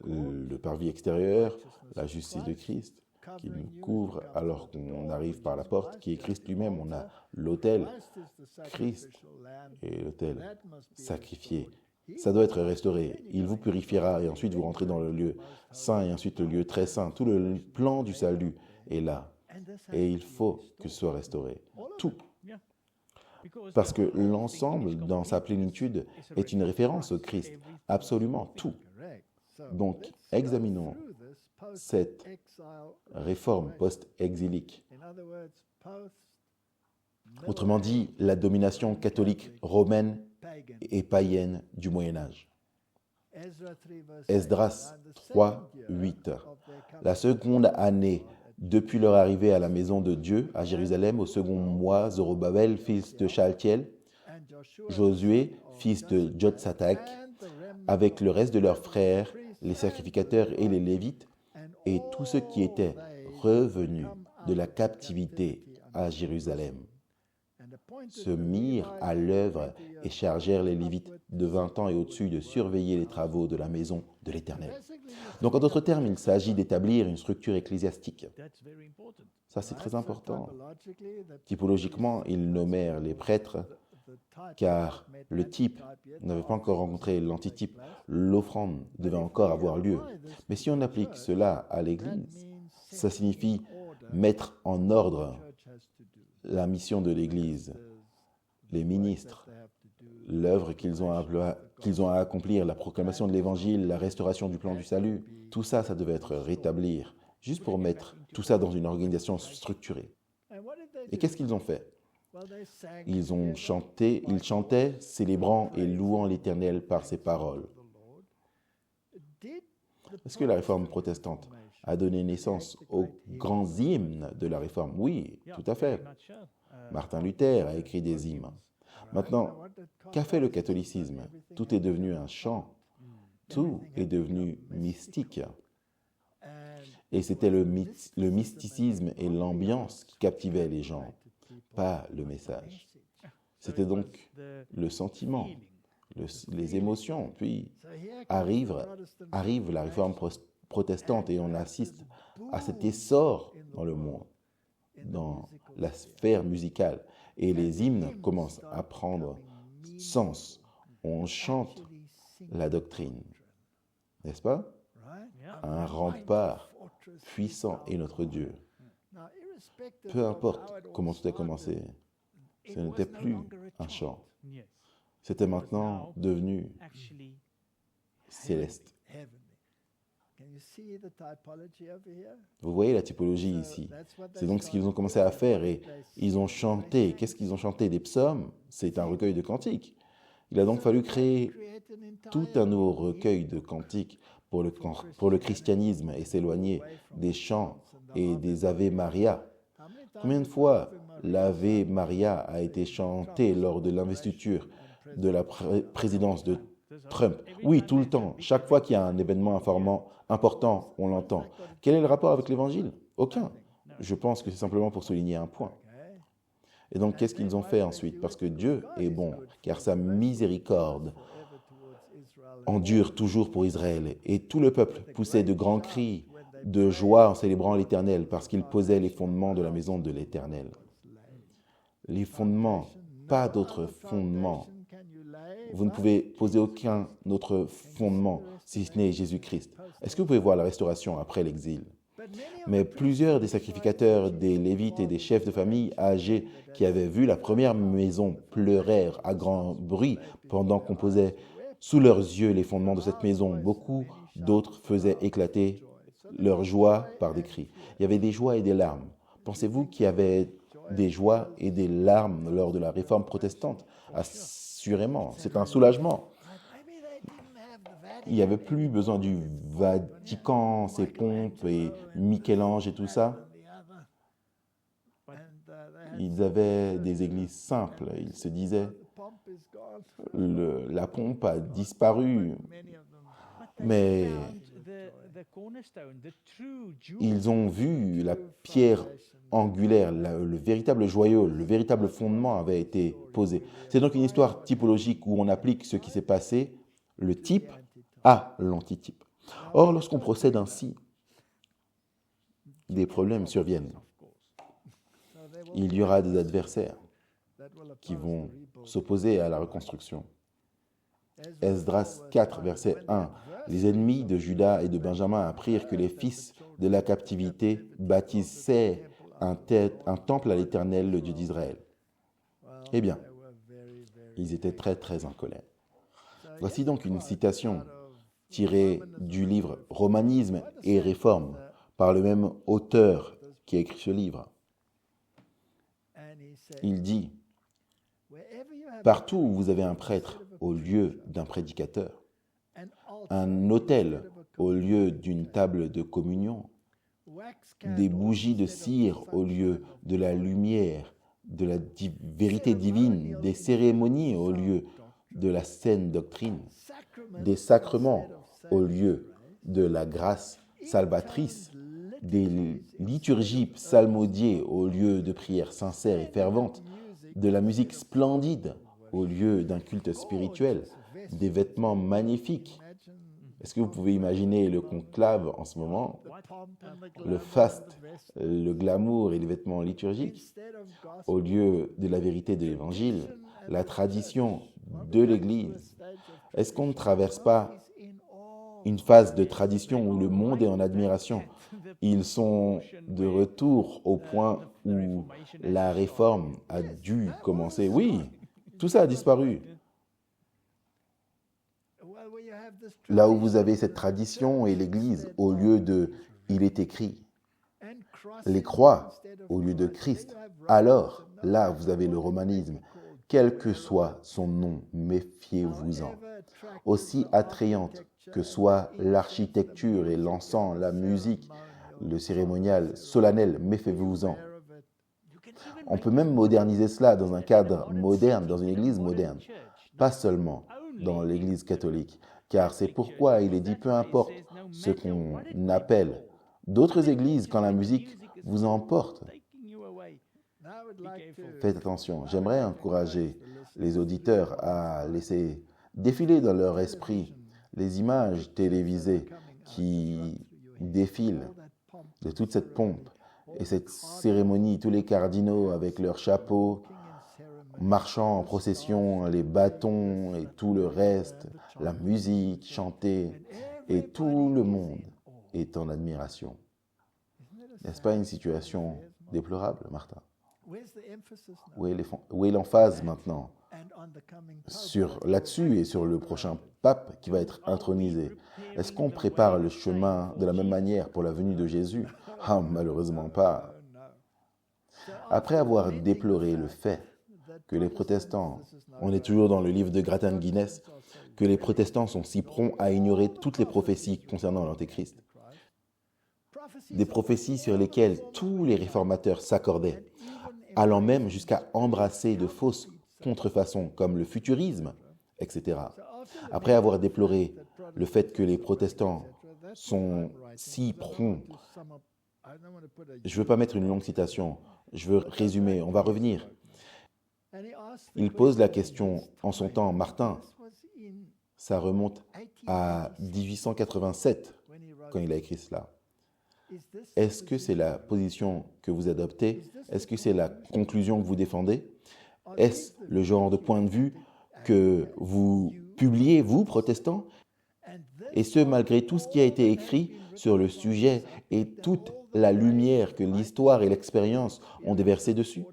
Le parvis extérieur, la justice de Christ, qui nous couvre alors qu'on arrive par la porte, qui est Christ lui-même. On a l'autel, Christ, et l'autel sacrifié. Ça doit être restauré. Il vous purifiera et ensuite vous rentrez dans le lieu saint et ensuite le lieu très saint. Tout le plan du salut est là. Et il faut que ce soit restauré. Tout. Parce que l'ensemble, dans sa plénitude, est une référence au Christ. Absolument tout. Donc, examinons cette réforme post-exilique. Autrement dit, la domination catholique romaine et païenne du Moyen-Âge. Esdras 3, 8. La seconde année depuis leur arrivée à la maison de Dieu, à Jérusalem, au second mois, Zorobabel, fils de Shaltiel, Josué, fils de Jotsatak, avec le reste de leurs frères, les sacrificateurs et les Lévites, et tous ceux qui étaient revenus de la captivité à Jérusalem, se mirent à l'œuvre et chargèrent les Lévites de 20 ans et au-dessus de surveiller les travaux de la maison de l'Éternel. Donc, en d'autres termes, il s'agit d'établir une structure ecclésiastique. Ça, c'est très important. Typologiquement, ils nommèrent les prêtres, car le type n'avait pas encore rencontré l'antitype. L'offrande devait encore avoir lieu. Mais si on applique cela à l'Église, ça signifie mettre en ordre la mission de l'Église, les ministres, l'œuvre qu'ils ont à accomplir, la proclamation de l'Évangile, la restauration du plan du salut, tout ça, ça devait être rétabli, juste pour mettre tout ça dans une organisation structurée. Et qu'est-ce qu'ils ont fait? Ils chantaient, célébrant et louant l'Éternel par ses paroles. Est-ce que la réforme protestante a donné naissance aux grands hymnes de la réforme? Oui, tout à fait. Martin Luther a écrit des hymnes. Maintenant, qu'a fait le catholicisme? Tout est devenu un chant. Tout est devenu mystique. Et c'était le mysticisme et l'ambiance qui captivaient les gens, pas le message. C'était donc le sentiment, les émotions. Puis arrive la réforme protestante et on assiste à cet essor dans le monde, dans la sphère musicale. Et les hymnes commencent à prendre sens. On chante la doctrine, n'est-ce pas? Un rempart puissant est notre Dieu. Peu importe comment tout a commencé, ce n'était plus un chant. C'était maintenant devenu céleste. Vous voyez la typologie ici. C'est donc ce qu'ils ont commencé à faire et ils ont chanté. Qu'est-ce qu'ils ont chanté? Des psaumes. C'est un recueil de cantiques. Il a donc fallu créer tout un nouveau recueil de cantiques pour le christianisme et s'éloigner des chants et des Ave Maria. Combien de fois l'Ave Maria a été chanté lors de l'investiture de la présidence de Trump? Oui, tout le temps. Chaque fois qu'il y a un événement important, on l'entend. Quel est le rapport avec l'Évangile? Aucun. Je pense que c'est simplement pour souligner un point. Et donc, qu'est-ce qu'ils ont fait ensuite? Parce que Dieu est bon, car sa miséricorde endure toujours pour Israël. Et tout le peuple poussait de grands cris de joie en célébrant l'Éternel, parce qu'il posait les fondements de la maison de l'Éternel. Les fondements, pas d'autres fondements. Vous ne pouvez poser aucun autre fondement, si ce n'est Jésus-Christ. Est-ce que vous pouvez voir la restauration après l'exil? Mais plusieurs des sacrificateurs, des Lévites et des chefs de famille âgés qui avaient vu la première maison pleurèrent à grand bruit pendant qu'on posait sous leurs yeux les fondements de cette maison. Beaucoup d'autres faisaient éclater leur joie par des cris. Il y avait des joies et des larmes. Pensez-vous qu'il y avait des joies et des larmes lors de la réforme protestante? Assurément, c'est un soulagement. Il n'y avait plus besoin du Vatican, ses pompes et Michel-Ange et tout ça. Ils avaient des églises simples. Ils se disaient, la pompe a disparu. Mais ils ont vu la pierre angulaire, le véritable joyau, le véritable fondement avait été posé. C'est donc une histoire typologique où on applique ce qui s'est passé, le type, à l'antitype. Or, lorsqu'on procède ainsi, des problèmes surviennent. Il y aura des adversaires qui vont s'opposer à la reconstruction. Esdras 4, verset 1. Les ennemis de Juda et de Benjamin apprirent que les fils de la captivité bâtissaient un temple à l'Éternel, le Dieu d'Israël. Eh bien, ils étaient très, très en colère. Voici donc une citation tirée du livre Romanisme et Réforme par le même auteur qui a écrit ce livre. Il dit « Partout où vous avez un prêtre au lieu d'un prédicateur, un autel au lieu d'une table de communion, des bougies de cire au lieu de la lumière, de la vérité divine, des cérémonies au lieu de la saine doctrine, des sacrements au lieu de la grâce salvatrice, des liturgies psalmodiées au lieu de prières sincères et ferventes, de la musique splendide au lieu d'un culte spirituel, des vêtements magnifiques. Est-ce que vous pouvez imaginer le conclave en ce moment, le faste, le glamour et les vêtements liturgiques, au lieu de la vérité de l'Évangile, la tradition de l'Église? Est-ce qu'on ne traverse pas une phase de tradition où le monde est en admiration. Ils sont de retour au point où la réforme a dû commencer. Oui, tout ça a disparu. Là où vous avez cette tradition et l'Église, au lieu de « il est écrit », les croix au lieu de Christ, alors là vous avez le romanisme. Quel que soit son nom, méfiez-vous-en. Aussi attrayante que soit l'architecture et l'encens, la musique, le cérémonial solennel, méfiez-vous-en. On peut même moderniser cela dans un cadre moderne, dans une église moderne, pas seulement dans l'église catholique, car c'est pourquoi il est dit peu importe ce qu'on appelle d'autres églises quand la musique vous emporte. Faites attention, j'aimerais encourager les auditeurs à laisser défiler dans leur esprit les images télévisées qui défilent de toute cette pompe et cette cérémonie, tous les cardinaux avec leurs chapeaux, marchant en procession, les bâtons et tout le reste, la musique chantée, et tout le monde est en admiration. N'est-ce pas une situation déplorable, Martin? Où est l'emphase maintenant là-dessus et sur le prochain pape qui va être intronisé? Est-ce qu'on prépare le chemin de la même manière pour la venue de Jésus? Ah, malheureusement pas. Après avoir déploré le fait que les protestants, on est toujours dans le livre de Grattan Guinness, que les protestants sont si prompts à ignorer toutes les prophéties concernant l'Antéchrist, des prophéties sur lesquelles tous les réformateurs s'accordaient, allant même jusqu'à embrasser de fausses contrefaçons comme le futurisme, etc. Après avoir déploré le fait que les protestants sont si prompts, je ne veux pas mettre une longue citation, je veux résumer, on va revenir. Il pose la question en son temps, Martin, ça remonte à 1887 quand il a écrit cela. Est-ce que c'est la position que vous adoptez? Est-ce que c'est la conclusion que vous défendez? Est-ce le genre de point de vue que vous publiez, vous, protestants? Et ce, malgré tout ce qui a été écrit sur le sujet et toute la lumière que l'histoire et l'expérience ont déversée dessus?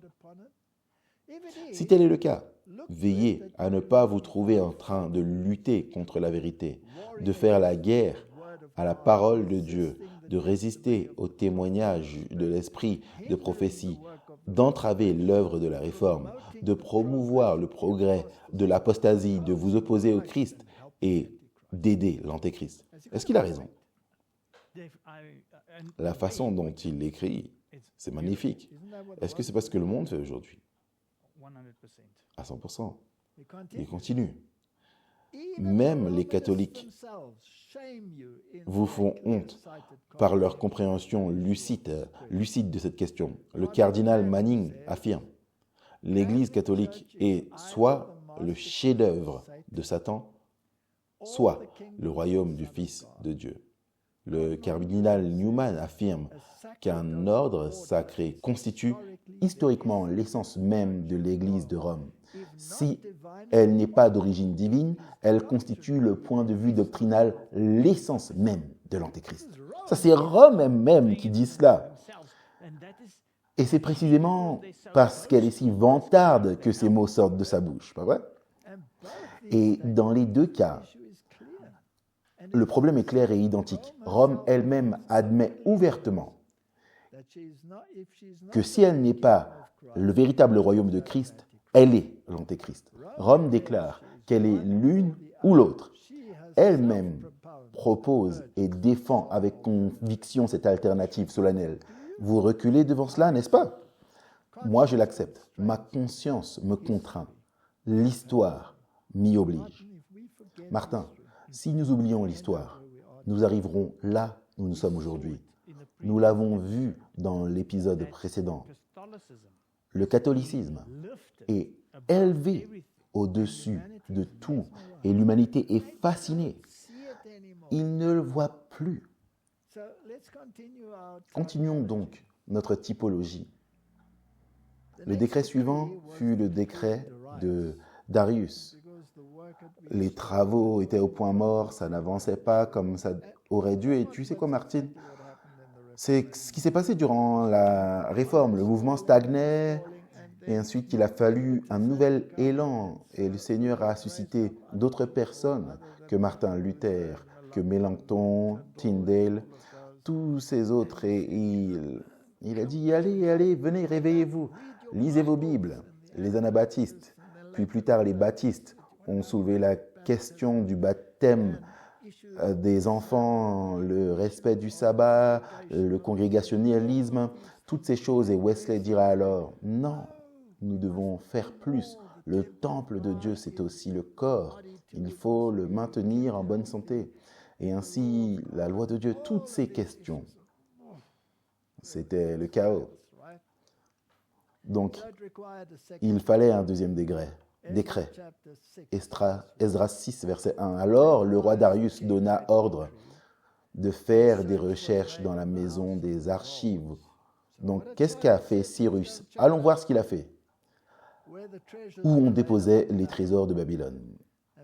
Si tel est le cas, veillez à ne pas vous trouver en train de lutter contre la vérité, de faire la guerre à la parole de Dieu, de résister au témoignage de l'esprit de prophétie, d'entraver l'œuvre de la réforme, de promouvoir le progrès de l'apostasie, de vous opposer au Christ et d'aider l'Antéchrist. Est-ce qu'il a raison? La façon dont il l'écrit, c'est magnifique. Est-ce que c'est parce que le monde fait aujourd'hui? À 100%. Il continue. Même les catholiques vous font honte par leur compréhension lucide de cette question. Le cardinal Manning affirme, l'Église catholique est soit le chef-d'œuvre de Satan, soit le royaume du Fils de Dieu. Le cardinal Newman affirme qu'un ordre sacré constitue historiquement l'essence même de l'Église de Rome. Si elle n'est pas d'origine divine, elle constitue le point de vue doctrinal, l'essence même de l'Antéchrist. Ça, c'est Rome elle-même qui dit cela. Et c'est précisément parce qu'elle est si vantarde que ces mots sortent de sa bouche, pas vrai? Et dans les deux cas, le problème est clair et identique. Rome elle-même admet ouvertement que si elle n'est pas le véritable royaume de Christ, elle est l'Antéchrist. Rome déclare qu'elle est l'une ou l'autre. Elle-même propose et défend avec conviction cette alternative solennelle. Vous reculez devant cela, n'est-ce pas? Moi, je l'accepte. Ma conscience me contraint. L'histoire m'y oblige. Martin, si nous oublions l'histoire, nous arriverons là où nous sommes aujourd'hui. Nous l'avons vu dans l'épisode précédent. Le catholicisme est élevé au-dessus de tout et l'humanité est fascinée. Il ne le voit plus. Continuons donc notre typologie. Le décret suivant fut le décret de Darius, Les travaux étaient au point mort, ça n'avançait pas comme ça aurait dû. Et tu sais quoi, Martine? C'est ce qui s'est passé durant la réforme. Le mouvement stagnait et ensuite il a fallu un nouvel élan. Et le Seigneur a suscité d'autres personnes que Martin Luther, que Melanchthon, Tyndale, tous ces autres. Et il a dit, allez, venez, réveillez-vous, lisez vos Bibles. Les anabaptistes, puis plus tard les baptistes, ont soulevé la question du baptême des enfants, le respect du sabbat, le congrégationalisme, toutes ces choses. Et Wesley dira alors, non, nous devons faire plus. Le temple de Dieu, c'est aussi le corps. Il faut le maintenir en bonne santé. Et ainsi, la loi de Dieu, toutes ces questions, c'était le chaos. Donc, il fallait un deuxième décret. Esdras 6, verset 1. Alors, le roi Darius donna ordre de faire des recherches dans la maison des archives. Donc, qu'est-ce qu'a fait Cyrus? Allons voir ce qu'il a fait. Où on déposait les trésors de Babylone.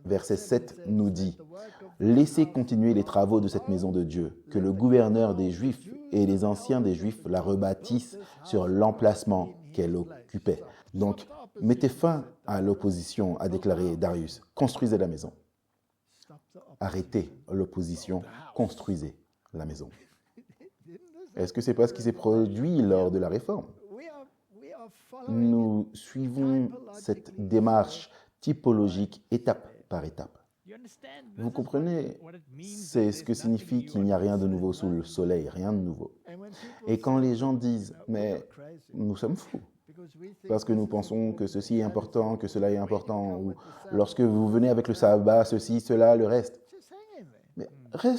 Verset 7 nous dit, « Laissez continuer les travaux de cette maison de Dieu, que le gouverneur des Juifs et les anciens des Juifs la rebâtissent sur l'emplacement qu'elle occupait. » Donc, mettez fin à l'opposition, a déclaré Darius. Construisez la maison. Arrêtez l'opposition, construisez la maison. Est-ce que ce n'est pas ce qui s'est produit lors de la réforme? Nous suivons cette démarche typologique étape par étape. Vous comprenez, c'est ce que signifie qu'il n'y a rien de nouveau sous le soleil, rien de nouveau. Et quand les gens disent, mais nous sommes fous, parce que nous pensons que ceci est important, que cela est important, ou lorsque vous venez avec le sabbat, ceci, cela, le reste. Mais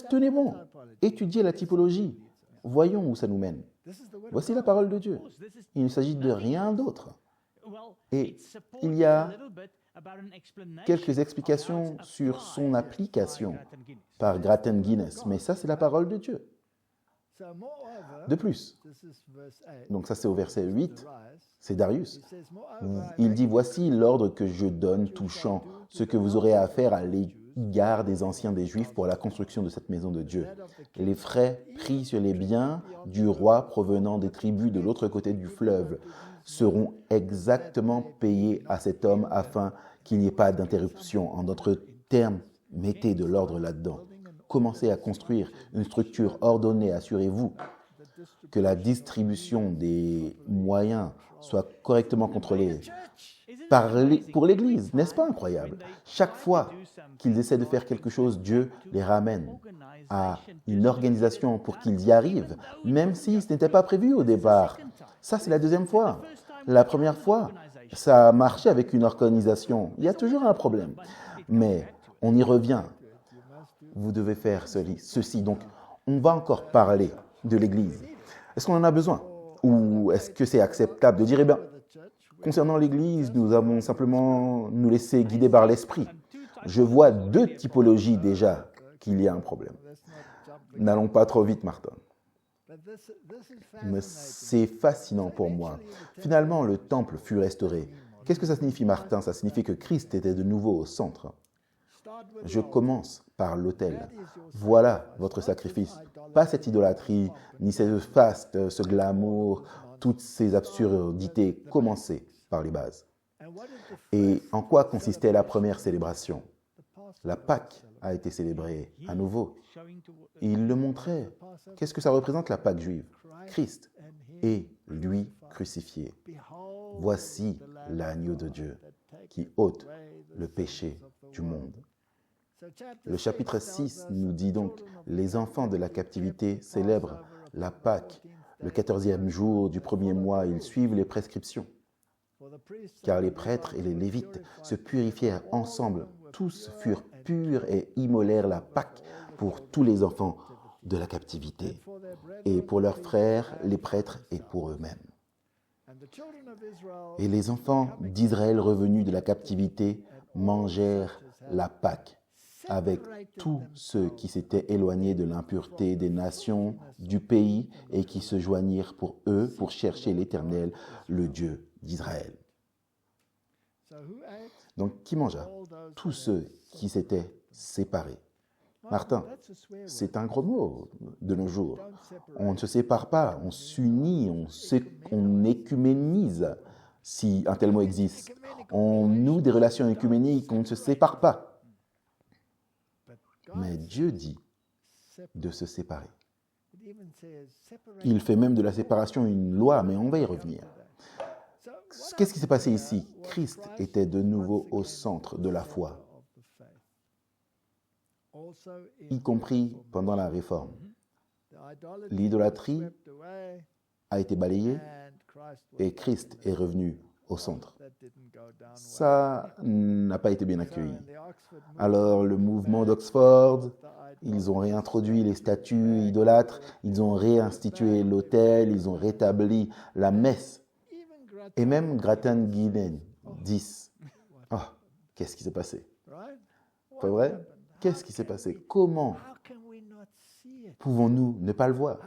tenez bon, étudiez la typologie, voyons où ça nous mène. Voici la parole de Dieu. Il ne s'agit de rien d'autre. Et il y a quelques explications sur son application par Grattan Guinness, mais ça c'est la parole de Dieu. De plus, donc ça c'est au verset 8, c'est Darius. Il dit, « Voici l'ordre que je donne touchant ce que vous aurez à faire à l'égard des anciens des Juifs pour la construction de cette maison de Dieu. Les frais pris sur les biens du roi provenant des tribus de l'autre côté du fleuve seront exactement payés à cet homme afin qu'il n'y ait pas d'interruption. En d'autres termes, mettez de l'ordre là-dedans. Commencez à construire une structure ordonnée. Assurez-vous que la distribution des moyens soit correctement contrôlée pour l'Église. N'est-ce pas incroyable? Chaque fois qu'ils essaient de faire quelque chose, Dieu les ramène à une organisation pour qu'ils y arrivent, même si ce n'était pas prévu au départ. Ça, c'est la deuxième fois. La première fois, ça a marché avec une organisation. Il y a toujours un problème. Mais on y revient. Vous devez faire ceci. Donc, on va encore parler de l'Église. Est-ce qu'on en a besoin? Ou est-ce que c'est acceptable de dire, eh bien, concernant l'Église, nous avons simplement nous laissé guider par l'Esprit. Je vois deux typologies déjà qu'il y a un problème. N'allons pas trop vite, Martin. Mais c'est fascinant pour moi. Finalement, le temple fut restauré. Qu'est-ce que ça signifie, Martin? Ça signifie que Christ était de nouveau au centre. Je commence par l'autel. Voilà votre sacrifice. Pas cette idolâtrie, ni ce faste, ce glamour, toutes ces absurdités. Commencez par les bases. Et en quoi consistait la première célébration? La Pâque a été célébrée à nouveau. Il le montrait. Qu'est-ce que ça représente, la Pâque juive? Christ et lui crucifié. Voici l'agneau de Dieu qui ôte le péché du monde. Le chapitre 6 nous dit donc, les enfants de la captivité célèbrent la Pâque. Le 14e jour du premier mois, ils suivent les prescriptions. Car les prêtres et les lévites se purifièrent ensemble. Tous furent purs et immolèrent la Pâque pour tous les enfants de la captivité, et pour leurs frères, les prêtres, et pour eux-mêmes. Et les enfants d'Israël revenus de la captivité mangèrent la Pâque avec tous ceux qui s'étaient éloignés de l'impureté des nations du pays et qui se joignirent pour eux pour chercher l'Éternel, le Dieu d'Israël. Donc, qui mangea? Tous ceux qui s'étaient séparés. Martin, c'est un gros mot de nos jours. On ne se sépare pas, on s'unit, on écuménise, si un tel mot existe. On noue des relations écuméniques, on ne se sépare pas. Mais Dieu dit de se séparer. Il fait même de la séparation une loi, mais on va y revenir. Qu'est-ce qui s'est passé ici? Christ était de nouveau au centre de la foi, y compris pendant la Réforme. L'idolâtrie a été balayée et Christ est revenu au centre. Ça n'a pas été bien accueilli. Alors le mouvement d'Oxford, ils ont réintroduit les statues idolâtres, ils ont réinstitué l'autel, ils ont rétabli la messe. Et même Grattan Guinness 10. Oh, qu'est-ce qui s'est passé? Pas vrai? Qu'est-ce qui s'est passé? Comment pouvons-nous ne pas le voir?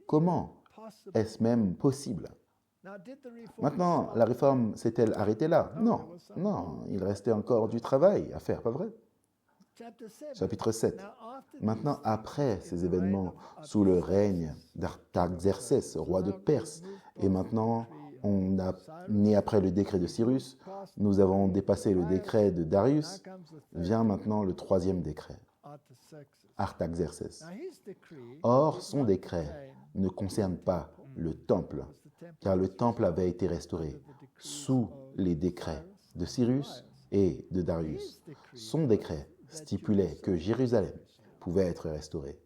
Comment est-ce même possible? Maintenant, la réforme s'est-elle arrêtée là? Non, non, il restait encore du travail à faire, pas vrai? Chapitre 7. Maintenant, après ces événements, sous le règne d'Artaxerxès, roi de Perse, et maintenant, on a né après le décret de Cyrus, nous avons dépassé le décret de Darius, vient maintenant le troisième décret, Artaxerxès. Or, son décret ne concerne pas le temple, car le temple avait été restauré sous les décrets de Cyrus et de Darius. Son décret stipulait que Jérusalem pouvait être restaurée,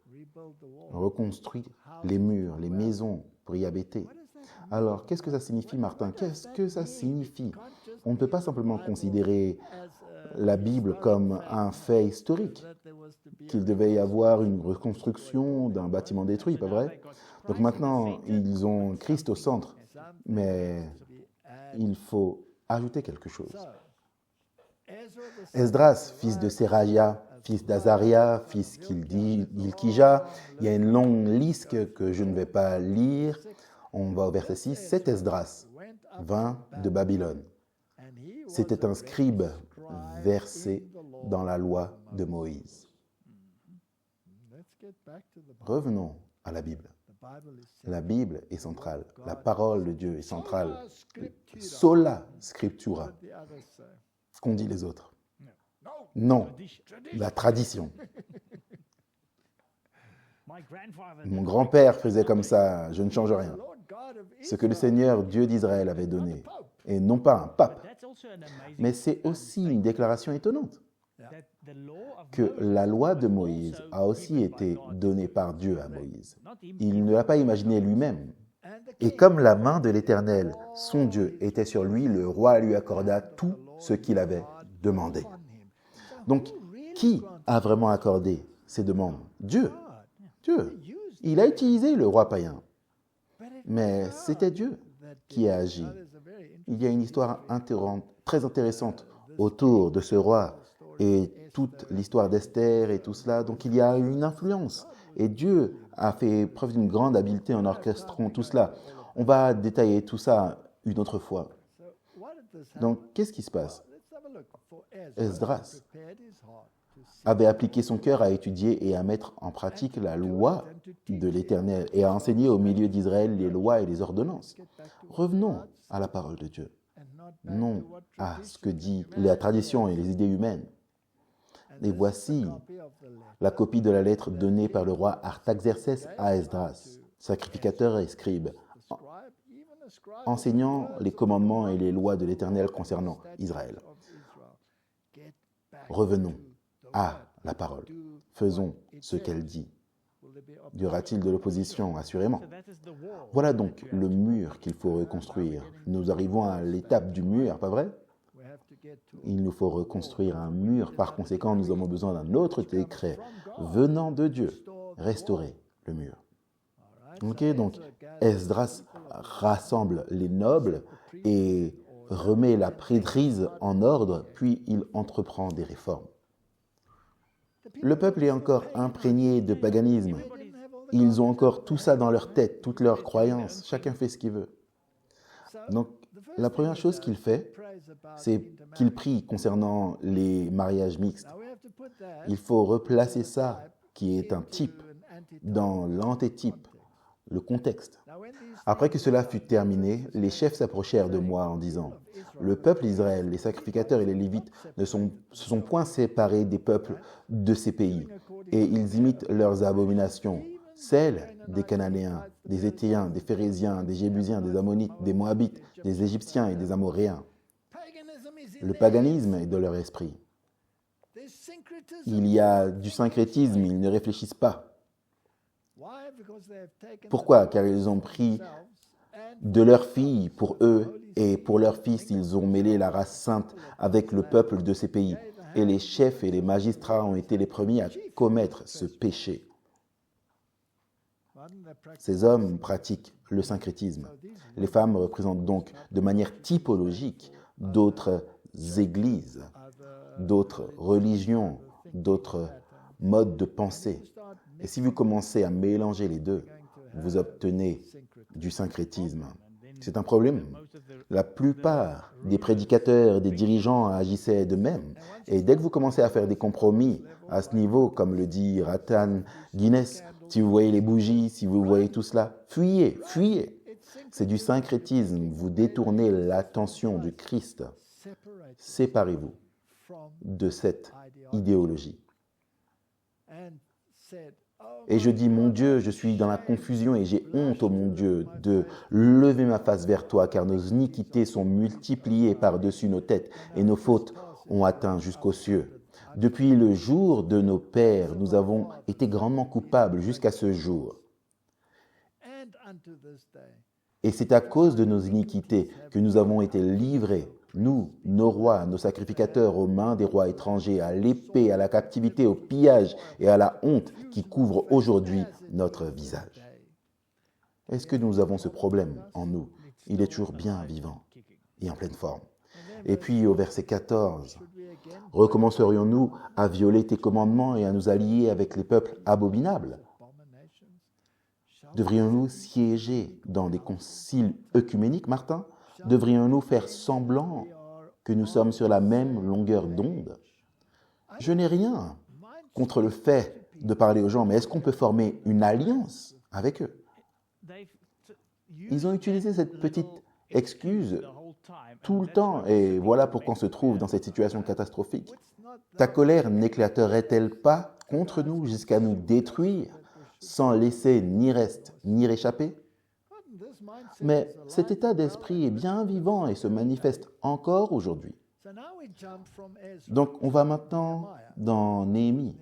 reconstruit les murs, les maisons pour y habiter. Alors, qu'est-ce que ça signifie, Martin? Qu'est-ce que ça signifie? On ne peut pas simplement considérer la Bible comme un fait historique, qu'il devait y avoir une reconstruction d'un bâtiment détruit, pas vrai? Donc maintenant, ils ont Christ au centre, mais il faut ajouter quelque chose. Esdras, fils de Seraïa, fils d'Azaria, fils d'Ilkija, il y a une longue liste que je ne vais pas lire. On va au verset 6. Cet Esdras vint de Babylone. C'était un scribe versé dans la loi de Moïse. Revenons à la Bible. La Bible est centrale. La parole de Dieu est centrale. Sola scriptura. Qu'ont dit les autres? Non, la tradition. Mon grand-père faisait comme ça, je ne change rien. Ce que le Seigneur, Dieu d'Israël, avait donné, et non pas un pape. Mais c'est aussi une déclaration étonnante, que la loi de Moïse a aussi été donnée par Dieu à Moïse. Il ne l'a pas imaginé lui-même. Et comme la main de l'Éternel, son Dieu, était sur lui, le roi lui accorda tout ce qu'il avait demandé. Donc, qui a vraiment accordé ces demandes? Dieu. Dieu. Il a utilisé le roi païen. Mais c'était Dieu qui a agi. Il y a une histoire très intéressante autour de ce roi et toute l'histoire d'Esther et tout cela. Donc il y a une influence. Et Dieu a fait preuve d'une grande habileté en orchestrant tout cela. On va détailler tout ça une autre fois. Donc qu'est-ce qui se passe? Esdras avait appliqué son cœur à étudier et à mettre en pratique la loi de l'Éternel et à enseigner au milieu d'Israël les lois et les ordonnances. Revenons à la parole de Dieu, non à ce que dit la tradition et les idées humaines. Et voici la copie de la lettre donnée par le roi Artaxerxès à Esdras, sacrificateur et scribe, enseignant les commandements et les lois de l'Éternel concernant Israël. Revenons à la parole. Faisons ce qu'elle dit. Y aura-t-il de l'opposition? Assurément. Voilà donc le mur qu'il faut reconstruire. Nous arrivons à l'étape du mur, pas vrai? Il nous faut reconstruire un mur. Par conséquent, nous avons besoin d'un autre décret venant de Dieu. Restaurer le mur. Ok, donc Esdras rassemble les nobles et remet la prêtrise en ordre, puis il entreprend des réformes. Le peuple est encore imprégné de paganisme. Ils ont encore tout ça dans leur tête, toutes leurs croyances. Chacun fait ce qu'il veut. Donc, La première chose qu'il fait, c'est qu'il prie concernant les mariages mixtes. Il faut replacer ça, qui est un type, dans l'antétype, le contexte. Après que cela fut terminé, les chefs s'approchèrent de moi en disant, « Le peuple d'Israël, les sacrificateurs et les Lévites ne se sont point séparés des peuples de ces pays, et ils imitent leurs abominations, celles des Cananéens, des Héthéens, des Phérésiens, des Jébusiens, des Ammonites, des Moabites, des Égyptiens et des Amoréens. Le paganisme est de leur esprit. Il y a du syncrétisme, ils ne réfléchissent pas. Pourquoi? Car ils ont pris de leurs filles pour eux et pour leurs fils, ils ont mêlé la race sainte avec le peuple de ces pays. Et les chefs et les magistrats ont été les premiers à commettre ce péché. Ces hommes pratiquent le syncrétisme. Les femmes représentent donc de manière typologique d'autres églises, d'autres religions, d'autres modes de pensée. Et si vous commencez à mélanger les deux, vous obtenez du syncrétisme. C'est un problème. La plupart des prédicateurs et des dirigeants agissaient de même. Et dès que vous commencez à faire des compromis à ce niveau, comme le dit Rathan Guinness, si vous voyez les bougies, si vous voyez tout cela, fuyez, fuyez. C'est du syncrétisme. Vous détournez l'attention du Christ. Séparez-vous de cette idéologie. Et je dis, mon Dieu, je suis dans la confusion et j'ai honte, oh mon Dieu, de lever ma face vers toi, car nos iniquités sont multipliées par-dessus nos têtes et nos fautes ont atteint jusqu'aux cieux. Depuis le jour de nos pères, nous avons été grandement coupables jusqu'à ce jour. Et c'est à cause de nos iniquités que nous avons été livrés, nous, nos rois, nos sacrificateurs, aux mains des rois étrangers, à l'épée, à la captivité, au pillage et à la honte qui couvrent aujourd'hui notre visage. Est-ce que nous avons ce problème en nous? Il est toujours bien vivant et en pleine forme. Et puis au verset 14, « Recommencerions-nous à violer tes commandements et à nous allier avec les peuples abominables? Devrions-nous siéger dans des conciles œcuméniques, Martin? Devrions-nous faire semblant que nous sommes sur la même longueur d'onde? Je n'ai rien contre le fait de parler aux gens, mais est-ce qu'on peut former une alliance avec eux? Ils ont utilisé cette petite excuse tout le temps, et voilà pourquoi on se trouve dans cette situation catastrophique. Ta colère n'éclaterait-elle pas contre nous jusqu'à nous détruire, sans laisser ni reste ni réchapper? Mais cet état d'esprit est bien vivant et se manifeste encore aujourd'hui. Donc, on va maintenant dans Néhémie,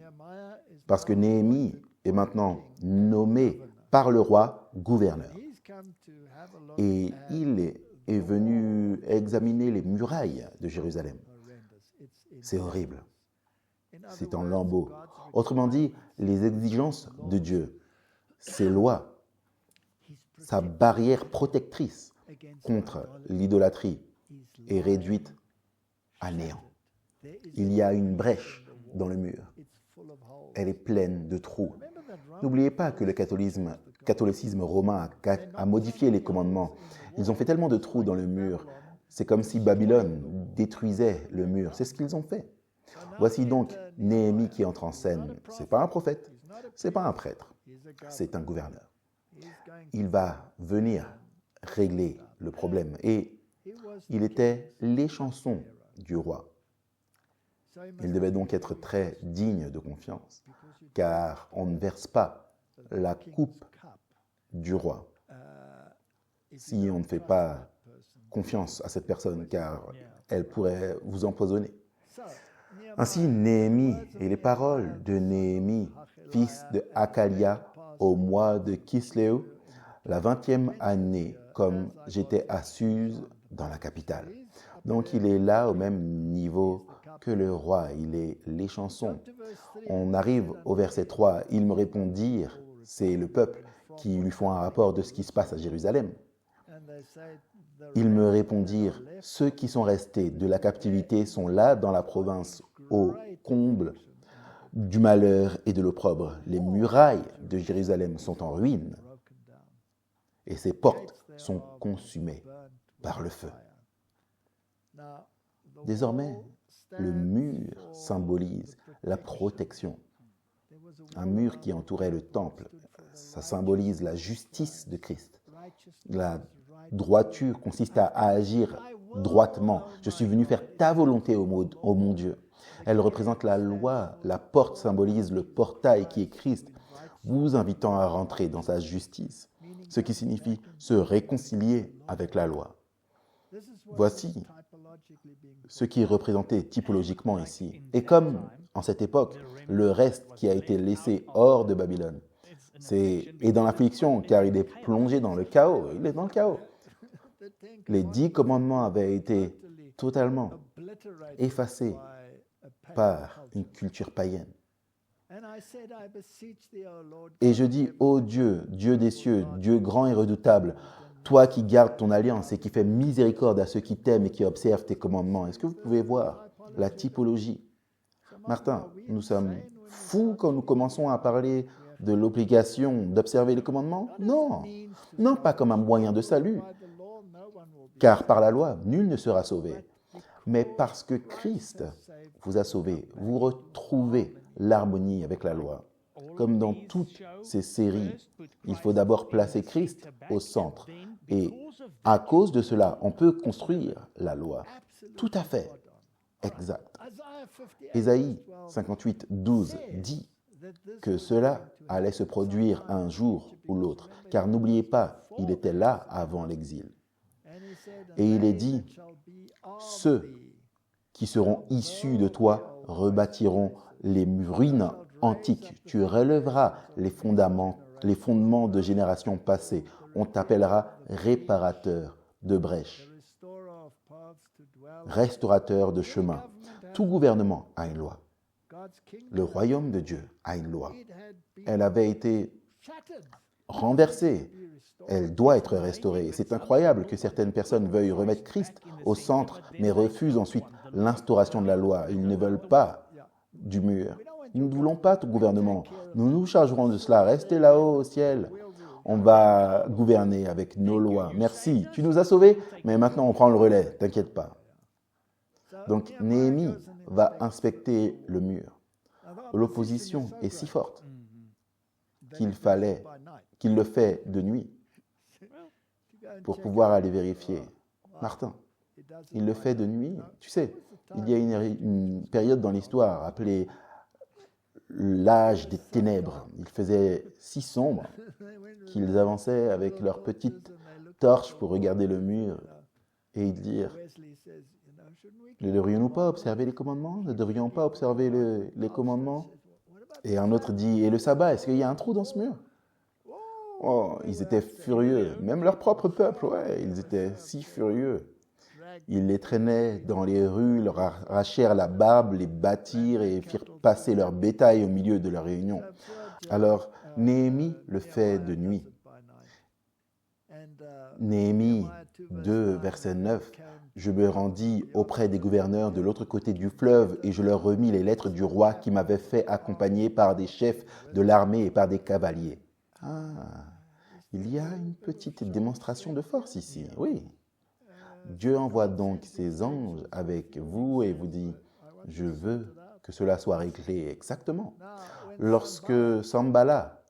parce que Néhémie est maintenant nommé par le roi gouverneur. Et il est venu examiner les murailles de Jérusalem. C'est horrible. C'est en lambeaux. Autrement dit, les exigences de Dieu, ses lois, sa barrière protectrice contre l'idolâtrie est réduite à néant. Il y a une brèche dans le mur. Elle est pleine de trous. N'oubliez pas que le catholicisme romain a modifié les commandements. Ils ont fait tellement de trous dans le mur. C'est comme si Babylone détruisait le mur. C'est ce qu'ils ont fait. Voici donc Néhémie qui entre en scène. Ce n'est pas un prophète, ce n'est pas un prêtre, c'est un gouverneur. Il va venir régler le problème. Et il était l'échanson du roi. Il devait donc être très digne de confiance, car on ne verse pas la coupe du roi si on ne fait pas confiance à cette personne, car elle pourrait vous empoisonner. Ainsi, Néhémie et les paroles de Néhémie, fils de Hakalia, au mois de Kisléu, la 20e année, comme j'étais à Suse, dans la capitale. Donc, il est là au même niveau que le roi, il est l'échanson. On arrive au verset 3, ils me répondirent, c'est le peuple qui lui font un rapport de ce qui se passe à Jérusalem. Ils me répondirent, ceux qui sont restés de la captivité sont là dans la province au comble du malheur et de l'opprobre. Les murailles de Jérusalem sont en ruine et ses portes sont consumées par le feu. Désormais, le mur symbolise la protection. Un mur qui entourait le temple, ça symbolise la justice de Christ. La droiture consiste à agir droitement. Je suis venu faire ta volonté, ô mon Dieu. Elle représente la loi. La porte symbolise le portail qui est Christ, vous invitant à rentrer dans sa justice, ce qui signifie se réconcilier avec la loi. Voici ce qui est représenté typologiquement ici. Et comme en cette époque, le reste qui a été laissé hors de Babylone est dans l'affliction, car il est plongé dans le chaos. Il est dans le chaos. Les 10 commandements avaient été totalement effacés par une culture païenne. Et je dis, ô Dieu, Dieu des cieux, Dieu grand et redoutable, toi qui gardes ton alliance et qui fais miséricorde à ceux qui t'aiment et qui observent tes commandements. Est-ce que vous pouvez voir la typologie? Martin, nous sommes fous quand nous commençons à parler de l'obligation d'observer les commandements? Non, non pas comme un moyen de salut, car par la loi, nul ne sera sauvé. Mais parce que Christ vous a sauvé, vous retrouvez l'harmonie avec la loi. Comme dans toutes ces séries, il faut d'abord placer Christ au centre. Et à cause de cela, on peut construire la loi. Tout à fait. Exact. Ésaïe 58, 12 dit que cela allait se produire un jour ou l'autre. Car n'oubliez pas, il était là avant l'exil. Et il est dit, ceux qui seront issus de toi rebâtiront les ruines antiques. Tu relèveras les fondements de générations passées. On t'appellera réparateur de brèches, restaurateur de chemins. Tout gouvernement a une loi. Le royaume de Dieu a une loi. Elle avait été renversée. Elle doit être restaurée. C'est incroyable que certaines personnes veuillent remettre Christ au centre, mais refusent ensuite l'instauration de la loi. Ils ne veulent pas du mur. Nous ne voulons pas tout gouvernement. Nous nous chargerons de cela. Restez là-haut au ciel. On va gouverner avec nos lois. Merci, tu nous as sauvés, mais maintenant on prend le relais. T'inquiète pas. Donc Néhémie va inspecter le mur. L'opposition est si forte qu'il le fait de nuit pour pouvoir aller vérifier. Martin, il le fait de nuit. Tu sais, il y a une période dans l'histoire appelée l'âge des ténèbres. Il faisait si sombre qu'ils avançaient avec leurs petites torches pour regarder le mur et dire « Ne devrions-nous pas observer les commandements? Ne devrions pas observer les commandements ?» Et un autre dit « Et le sabbat, est-ce qu'il y a un trou dans ce mur ?» Oh, ils étaient furieux. Même leur propre peuple, ouais, ils étaient si furieux. Ils les traînaient dans les rues, leur arrachèrent la barbe, les battirent et firent passer leur bétail au milieu de leur réunion. Alors, Néhémie le fait de nuit. Néhémie 2, verset 9. « Je me rendis auprès des gouverneurs de l'autre côté du fleuve et je leur remis les lettres du roi qui m'avait fait accompagner par des chefs de l'armée et par des cavaliers. » Ah, il y a une petite démonstration de force ici, oui. Dieu envoie donc ses anges avec vous et vous dit « Je veux que cela soit réglé exactement. » Lorsque Sambala,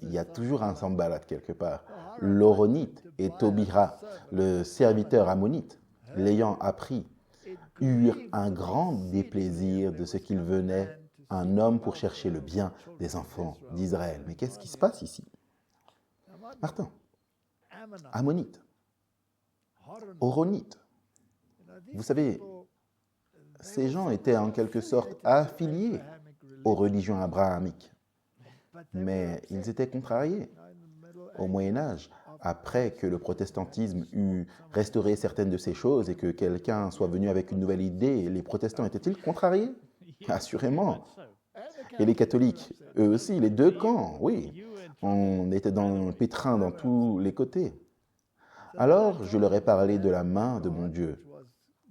il y a toujours un Sambala quelque part, l'Horonite et Tobira, le serviteur ammonite, l'ayant appris, eurent un grand déplaisir de ce qu'il venait un homme pour chercher le bien des enfants d'Israël. Mais qu'est-ce qui se passe ici? Martin, Ammonite, Horonite. Vous savez, ces gens étaient en quelque sorte affiliés aux religions abrahamiques. Mais ils étaient contrariés. Au Moyen-Âge, après que le protestantisme eut restauré certaines de ces choses et que quelqu'un soit venu avec une nouvelle idée, les protestants étaient-ils contrariés? Assurément. Et les catholiques, eux aussi, les deux camps, oui. On était dans le pétrin dans tous les côtés. Alors, je leur ai parlé de la main de mon Dieu,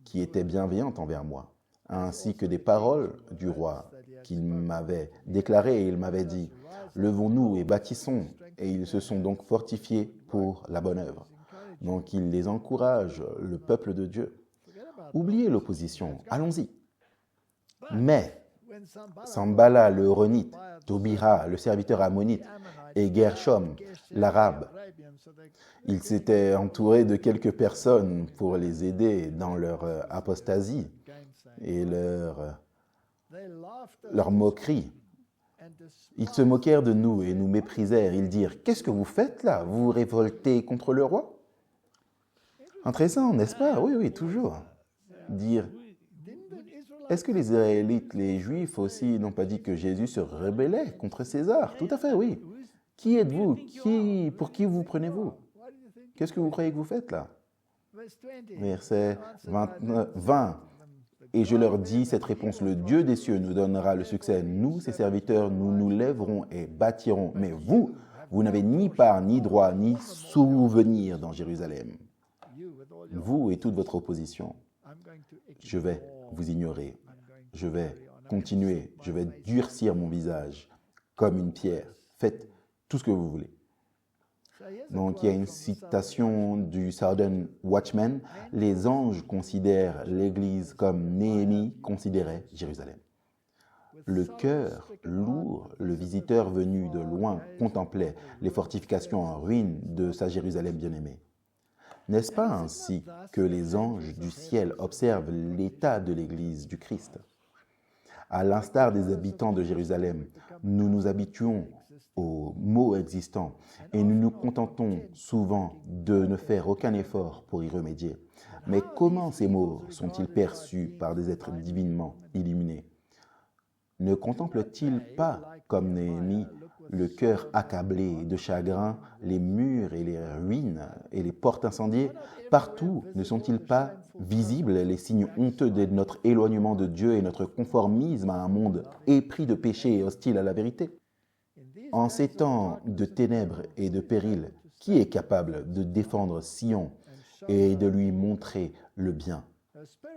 qui était bienveillante envers moi, ainsi que des paroles du roi qu'il m'avait déclarées et il m'avait dit « Levons-nous et bâtissons », et ils se sont donc fortifiés pour la bonne œuvre. Donc il les encourage, le peuple de Dieu. Oubliez l'opposition, allons-y. Mais Sanballat le Horonite, Tobira le serviteur ammonite et Gershom l'arabe, ils s'étaient entourés de quelques personnes pour les aider dans leur apostasie et leur moquerie. Ils se moquèrent de nous et nous méprisèrent. Ils dirent « Qu'est-ce que vous faites là? Vous vous révoltez contre le roi ?» Intéressant, n'est-ce pas? Oui, oui, toujours. Dire « Est-ce que les Israélites, les Juifs aussi, n'ont pas dit que Jésus se rébellait contre César? » Tout à fait, oui. Qui êtes-vous? Pour qui vous prenez-vous? Qu'est-ce que vous croyez que vous faites là? Verset 20. Et je leur dis cette réponse, le Dieu des cieux nous donnera le succès. Nous, ses serviteurs, nous nous lèverons et bâtirons. Mais vous, vous n'avez ni part, ni droit, ni souvenir dans Jérusalem. Vous et toute votre opposition, je vais vous ignorer. Je vais continuer. Je vais durcir mon visage comme une pierre. Faites tout ce que vous voulez. Donc, il y a une citation du Southern Watchman. Les anges considèrent l'Église comme Néhémie considérait Jérusalem. Le cœur lourd, le visiteur venu de loin contemplait les fortifications en ruine de sa Jérusalem bien-aimée. N'est-ce pas ainsi que les anges du ciel observent l'état de l'Église du Christ? À l'instar des habitants de Jérusalem, nous nous habituons aux mots existants et nous nous contentons souvent de ne faire aucun effort pour y remédier. Mais comment ces mots sont-ils perçus par des êtres divinement illuminés? Ne contemplent-ils pas, comme Néhémie, le cœur accablé de chagrin, les murs et les ruines et les portes incendiées? Partout ne sont-ils pas visibles les signes honteux de notre éloignement de Dieu et notre conformisme à un monde épris de péché et hostile à la vérité? En ces temps de ténèbres et de périls, qui est capable de défendre Sion et de lui montrer le bien?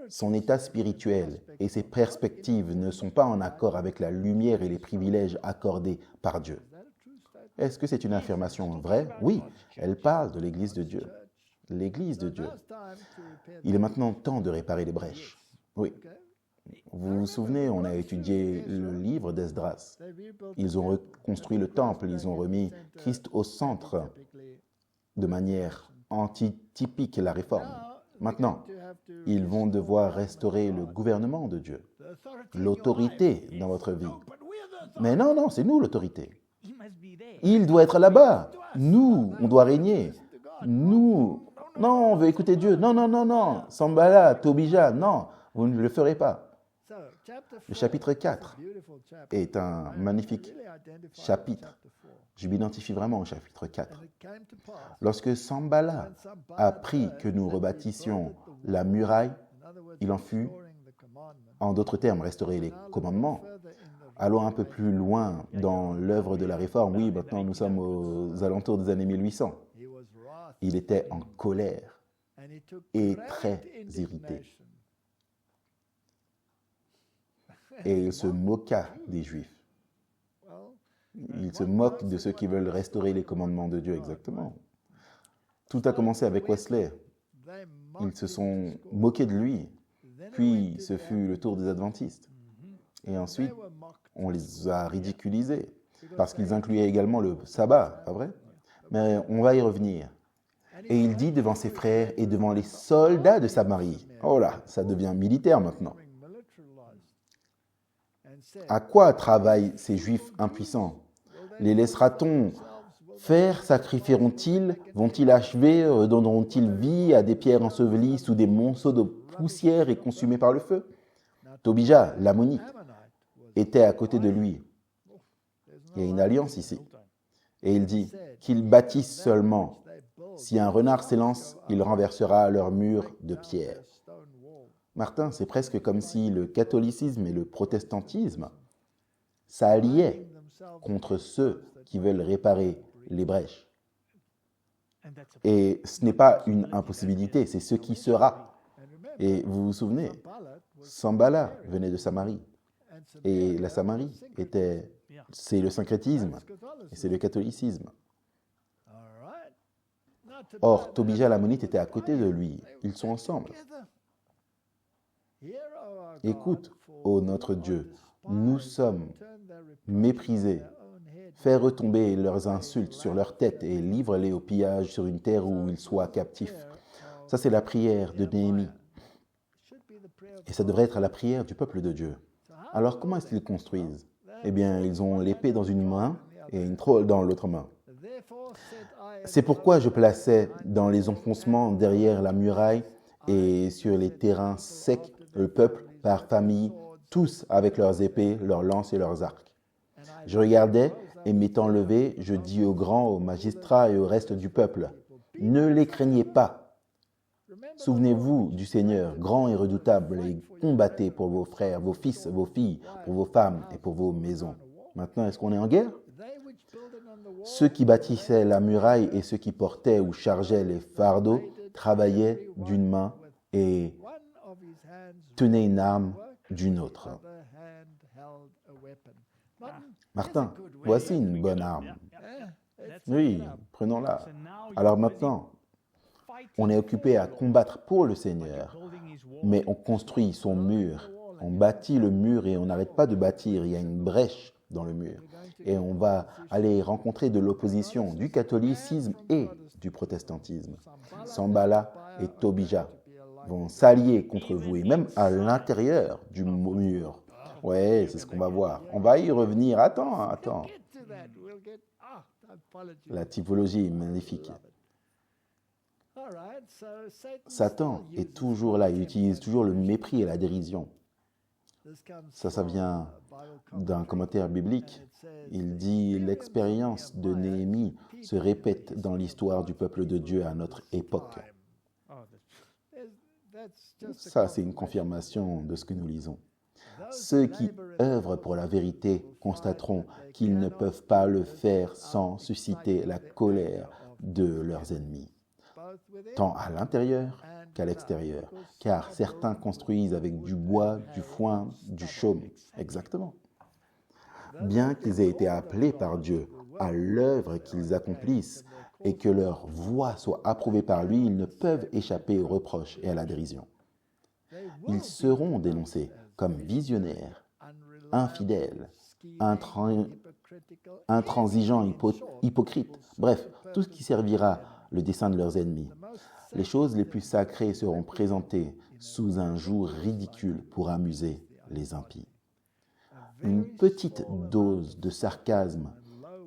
Son état spirituel et ses perspectives ne sont pas en accord avec la lumière et les privilèges accordés par Dieu. Est-ce que c'est une affirmation vraie? Oui, elle parle de l'Église de Dieu. L'Église de Dieu. Il est maintenant temps de réparer les brèches. Oui. Vous vous souvenez, on a étudié le livre d'Esdras. Ils ont reconstruit le temple, ils ont remis Christ au centre de manière antitypique la réforme. Maintenant, ils vont devoir restaurer le gouvernement de Dieu, l'autorité dans votre vie. Mais non, non, c'est nous l'autorité. Il doit être là-bas. Nous, on doit régner. Nous, non, on veut écouter Dieu. Non, non, non, non. Sanballat, Tobija, non, vous ne le ferez pas. Le chapitre 4 est un magnifique chapitre. Je m'identifie vraiment au chapitre 4. Lorsque Sanballat apprit que nous rebâtissions la muraille, il en fut, en d'autres termes, restaurer les commandements. Allons un peu plus loin dans l'œuvre de la réforme. Oui, maintenant nous sommes aux alentours des années 1800. Il était en colère et très irrité. Et il se moqua des Juifs. Il se moque de ceux qui veulent restaurer les commandements de Dieu, exactement. Tout a commencé avec Wesley. Ils se sont moqués de lui. Puis, ce fut le tour des adventistes. Et ensuite, on les a ridiculisés, parce qu'ils incluaient également le sabbat, pas vrai? Mais on va y revenir. Et il dit devant ses frères et devant les soldats de Samarie. Oh là, ça devient militaire maintenant. À quoi travaillent ces Juifs impuissants? Les laissera-t-on faire? Sacrifieront-ils? Vont-ils achever? Donneront-ils vie à des pierres ensevelies sous des monceaux de poussière et consumées par le feu? Tobija, l'ammonite, était à côté de lui. Il y a une alliance ici. Et il dit qu'ils bâtissent seulement. Si un renard s'élance, il renversera leur mur de pierre. Martin, c'est presque comme si le catholicisme et le protestantisme s'alliaient contre ceux qui veulent réparer les brèches. Et ce n'est pas une impossibilité, c'est ce qui sera. Et vous vous souvenez, Sanballat venait de Samarie. Et la Samarie c'est le syncrétisme et c'est le catholicisme. Or, Tobija l'Ammonite était à côté de lui. Ils sont ensemble. Écoute, ô notre Dieu, nous sommes méprisés. Fais retomber leurs insultes sur leur tête et livre-les au pillage sur une terre où ils soient captifs. Ça, c'est la prière de Néhémie. Et ça devrait être la prière du peuple de Dieu. Alors, comment est-ce qu'ils construisent? Eh bien, ils ont l'épée dans une main et une trône dans l'autre main. C'est pourquoi je plaçais dans les enfoncements derrière la muraille et sur les terrains secs le peuple par famille, tous avec leurs épées, leurs lances et leurs arcs. Je regardais et m'étant levé, je dis aux grands, aux magistrats et au reste du peuple, « Ne les craignez pas. Souvenez-vous du Seigneur, grand et redoutable, et combattez pour vos frères, vos fils, vos filles, pour vos femmes et pour vos maisons. » Maintenant, est-ce qu'on est en guerre? Ceux qui bâtissaient la muraille et ceux qui portaient ou chargeaient les fardeaux travaillaient d'une main et tenaient une arme d'une autre. Martin, voici une bonne arme. Oui, prenons-la. Alors maintenant, on est occupé à combattre pour le Seigneur, mais on construit son mur. On bâtit le mur et on n'arrête pas de bâtir. Il y a une brèche dans le mur. Et on va aller rencontrer de l'opposition du catholicisme et du protestantisme. Sanballat et Tobija vont s'allier contre vous et même à l'intérieur du mur. Ouais, c'est ce qu'on va voir. On va y revenir. Attends. La typologie est magnifique. Satan est toujours là. Il utilise toujours le mépris et la dérision. Ça vient d'un commentaire biblique. Il dit « L'expérience de Néhémie se répète dans l'histoire du peuple de Dieu à notre époque. » Ça, c'est une confirmation de ce que nous lisons. Ceux qui œuvrent pour la vérité constateront qu'ils ne peuvent pas le faire sans susciter la colère de leurs ennemis, tant à l'intérieur qu'à l'extérieur, car certains construisent avec du bois, du foin, du chaume. Exactement. Bien qu'ils aient été appelés par Dieu à l'œuvre qu'ils accomplissent et que leur voie soit approuvée par lui, ils ne peuvent échapper aux reproches et à la dérision. Ils seront dénoncés comme visionnaires, infidèles, intransigeants, hypocrites, bref, tout ce qui servira le dessein de leurs ennemis. Les choses les plus sacrées seront présentées sous un jour ridicule pour amuser les impies. Une petite dose de sarcasme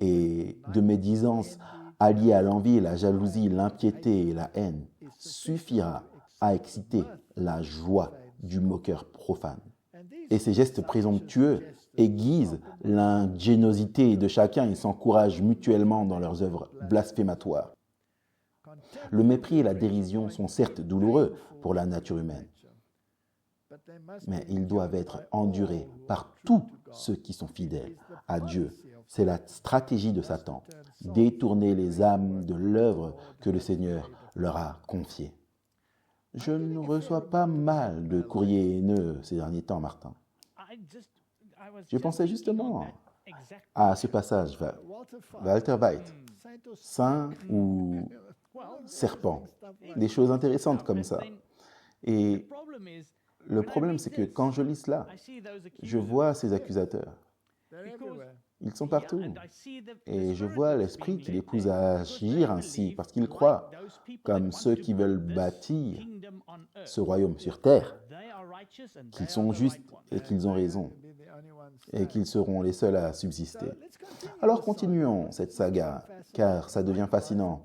et de médisance alliée à l'envie, la jalousie, l'impiété et la haine suffira à exciter la joie du moqueur profane. Et ces gestes présomptueux aiguisent l'ingéniosité de chacun et s'encouragent mutuellement dans leurs œuvres blasphématoires. Le mépris et la dérision sont certes douloureux pour la nature humaine, mais ils doivent être endurés par tous ceux qui sont fidèles à Dieu. C'est la stratégie de Satan, détourner les âmes de l'œuvre que le Seigneur leur a confiée. Je ne reçois pas mal de courriers haineux ces derniers temps, Martin. Je pensais justement à ce passage, Walter White, saint ou serpent, des choses intéressantes comme ça. Et le problème, c'est que quand je lis cela, je vois ces accusateurs. Ils sont partout. Et je vois l'esprit qui les pousse à agir ainsi, parce qu'ils croient, comme ceux qui veulent bâtir ce royaume sur terre, qu'ils sont justes et qu'ils ont raison, et qu'ils seront les seuls à subsister. Alors continuons cette saga, car ça devient fascinant.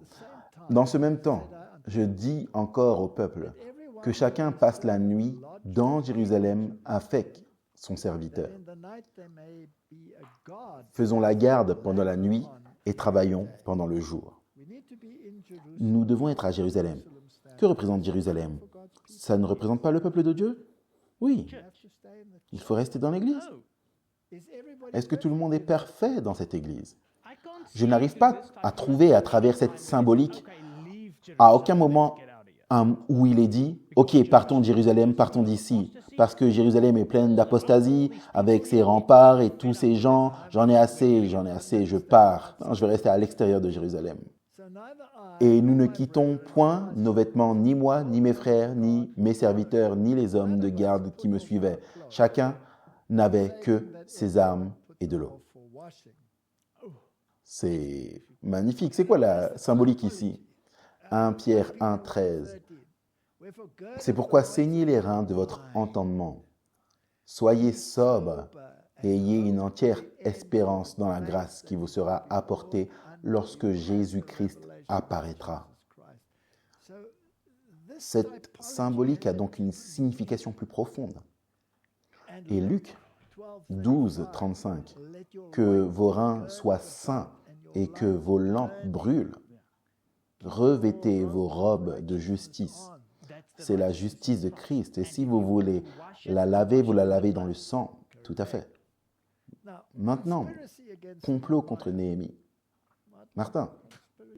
Dans ce même temps, je dis encore au peuple que chacun passe la nuit dans Jérusalem avec son serviteur. Faisons la garde pendant la nuit et travaillons pendant le jour. Nous devons être à Jérusalem. Que représente Jérusalem? Ça ne représente pas le peuple de Dieu? Oui. Il faut rester dans l'église. Est-ce que tout le monde est parfait dans cette église? Je n'arrive pas à trouver à travers cette symbolique, à aucun moment où il est dit « Ok, partons de Jérusalem, partons d'ici, parce que Jérusalem est pleine d'apostasie, avec ses remparts et tous ces gens, j'en ai assez, je pars. Non, je vais rester à l'extérieur de Jérusalem. » Et nous ne quittons point nos vêtements, ni moi, ni mes frères, ni mes serviteurs, ni les hommes de garde qui me suivaient. Chacun n'avait que ses armes et de l'eau. C'est magnifique. C'est quoi la symbolique ici? 1 Pierre 1, 13. C'est pourquoi saignez les reins de votre entendement. Soyez sobres et ayez une entière espérance dans la grâce qui vous sera apportée lorsque Jésus-Christ apparaîtra. Cette symbolique a donc une signification plus profonde. Et Luc 12, 35, que vos reins soient sains et que vos lampes brûlent. Revêtez vos robes de justice. C'est la justice de Christ. Et si vous voulez la laver, vous la lavez dans le sang. Tout à fait. Maintenant, complot contre Néhémie. Martin,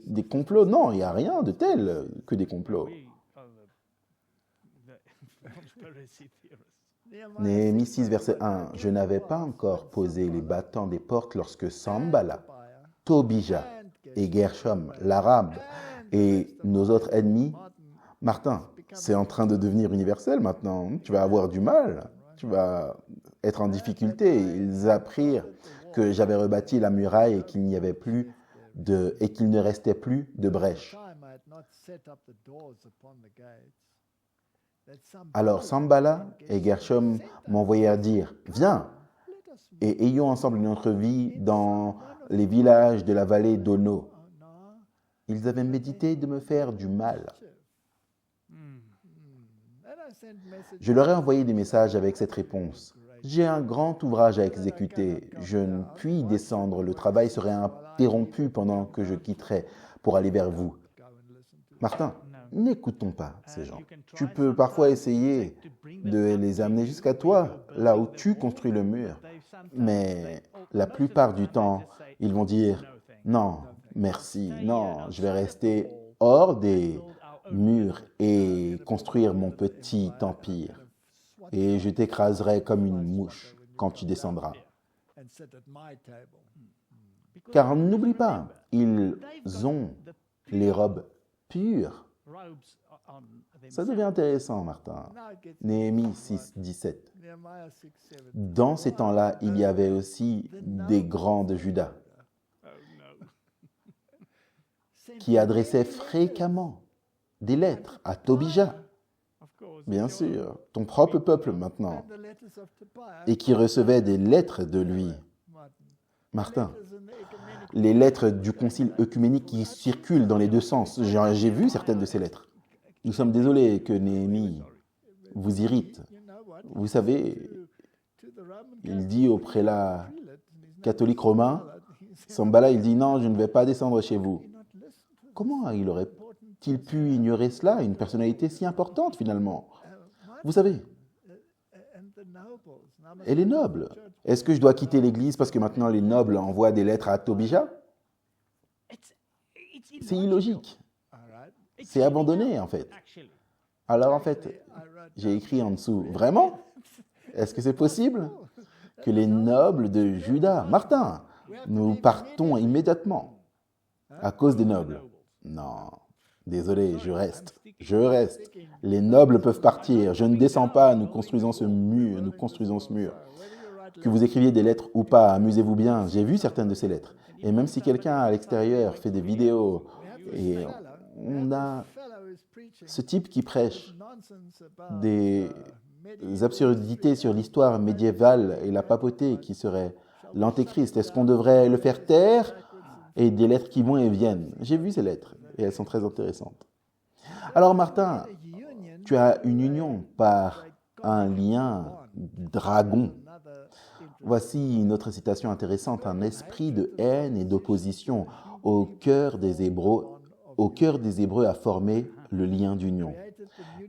des complots? Non, il n'y a rien de tel que des complots. Néhémie 6, verset 1. Je n'avais pas encore posé les battants des portes lorsque Sanballat, Tobija et Gershom, l'Arabe, et nos autres ennemis. Martin, c'est en train de devenir universel maintenant. Tu vas avoir du mal. Tu vas être en difficulté. Ils apprirent que j'avais rebâti la muraille et qu'il n'y avait plus et qu'il ne restait plus de brèche. Alors Sanballat et Gershom m'envoyèrent dire « Viens et ayons ensemble une entrevue dans les villages de la vallée d'Ono. » Ils avaient médité de me faire du mal. Je leur ai envoyé des messages avec cette réponse. J'ai un grand ouvrage à exécuter. Je ne puis descendre. Le travail serait interrompu pendant que je quitterais pour aller vers vous. Martin, n'écoutons pas ces gens. Tu peux parfois essayer de les amener jusqu'à toi, là où tu construis le mur. Mais la plupart du temps, ils vont dire « Non, merci, non, je vais rester hors des murs et construire mon petit empire. Et je t'écraserai comme une mouche quand tu descendras. » Car n'oublie pas, ils ont les robes pures. Ça devient intéressant, Martin. Néhémie 6, 17. Dans ces temps-là, il y avait aussi des grands de Juda qui adressaient fréquemment des lettres à Tobija, bien sûr, ton propre peuple maintenant, et qui recevaient des lettres de lui. Martin, les lettres du concile œcuménique qui circulent dans les deux sens, j'ai vu certaines de ces lettres. Nous sommes désolés que Néhémie vous irrite. Vous savez, il dit au prélat catholique romain, Sanballat, il dit « Non, je ne vais pas descendre chez vous ». Comment il aurait-il pu ignorer cela, une personnalité si importante finalement? Vous savez, et les nobles, est-ce que je dois quitter l'église parce que maintenant les nobles envoient des lettres à Tobija? C'est illogique. C'est abandonné en fait. Alors en fait, j'ai écrit en dessous, vraiment? Est-ce que c'est possible que les nobles de Juda, Martin, nous partons immédiatement à cause des nobles? Non, désolé, je reste. Les nobles peuvent partir. Je ne descends pas, nous construisons ce mur. Que vous écriviez des lettres ou pas, amusez-vous bien. J'ai vu certaines de ces lettres. Et même si quelqu'un à l'extérieur fait des vidéos, et on a ce type qui prêche des absurdités sur l'histoire médiévale et la papauté qui serait l'antéchrist. Est-ce qu'on devrait le faire taire? Et des lettres qui vont et viennent. J'ai vu ces lettres et elles sont très intéressantes. Alors Martin, tu as une union par un lien dragon. Voici une autre citation intéressante. Un esprit de haine et d'opposition au cœur des Hébreux a formé le lien d'union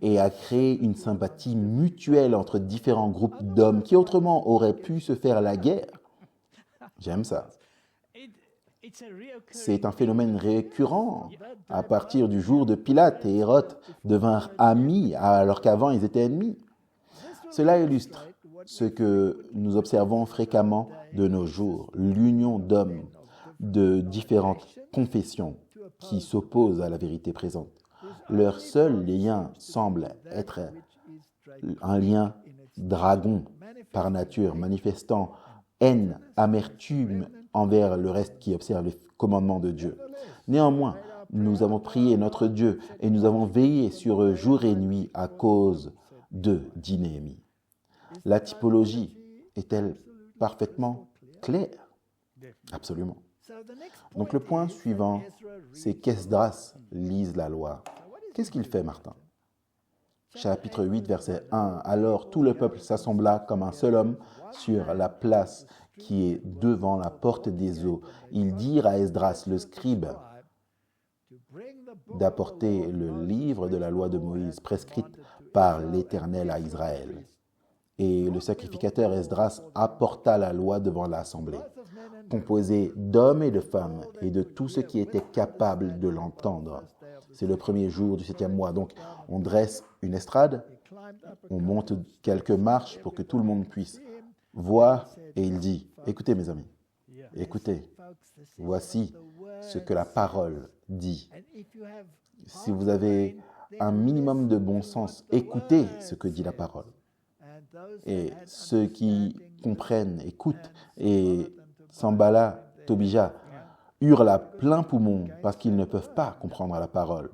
et a créé une sympathie mutuelle entre différents groupes d'hommes qui autrement auraient pu se faire la guerre. J'aime ça. C'est un phénomène récurrent. À partir du jour de Pilate et Hérode devinrent amis alors qu'avant ils étaient ennemis. Cela illustre ce que nous observons fréquemment de nos jours, l'union d'hommes de différentes confessions qui s'opposent à la vérité présente. Leur seul lien semble être un lien dragon par nature, manifestant haine, amertume envers le reste qui observe les commandements de Dieu. Néanmoins, nous avons prié notre Dieu et nous avons veillé sur eux jour et nuit à cause d'eux, dit Néhémie. La typologie est-elle parfaitement claire? Absolument. Donc le point suivant, c'est qu'Esdras lise la loi. Qu'est-ce qu'il fait, Martin? Chapitre 8, verset 1. Alors tout le peuple s'assembla comme un seul homme sur la place qui est devant la porte des eaux. Ils dirent à Esdras, le scribe, d'apporter le livre de la loi de Moïse prescrite par l'Éternel à Israël. Et le sacrificateur Esdras apporta la loi devant l'assemblée, composée d'hommes et de femmes et de tous ceux qui étaient capables de l'entendre. C'est le premier jour du 7e mois. Donc, on dresse une estrade, on monte quelques marches pour que tout le monde puisse voir, et il dit, écoutez mes amis, écoutez, voici ce que la parole dit. Si vous avez un minimum de bon sens, écoutez ce que dit la parole. Et ceux qui comprennent, écoutent, et Sambala, Tobija, hurlent à plein poumon parce qu'ils ne peuvent pas comprendre la parole.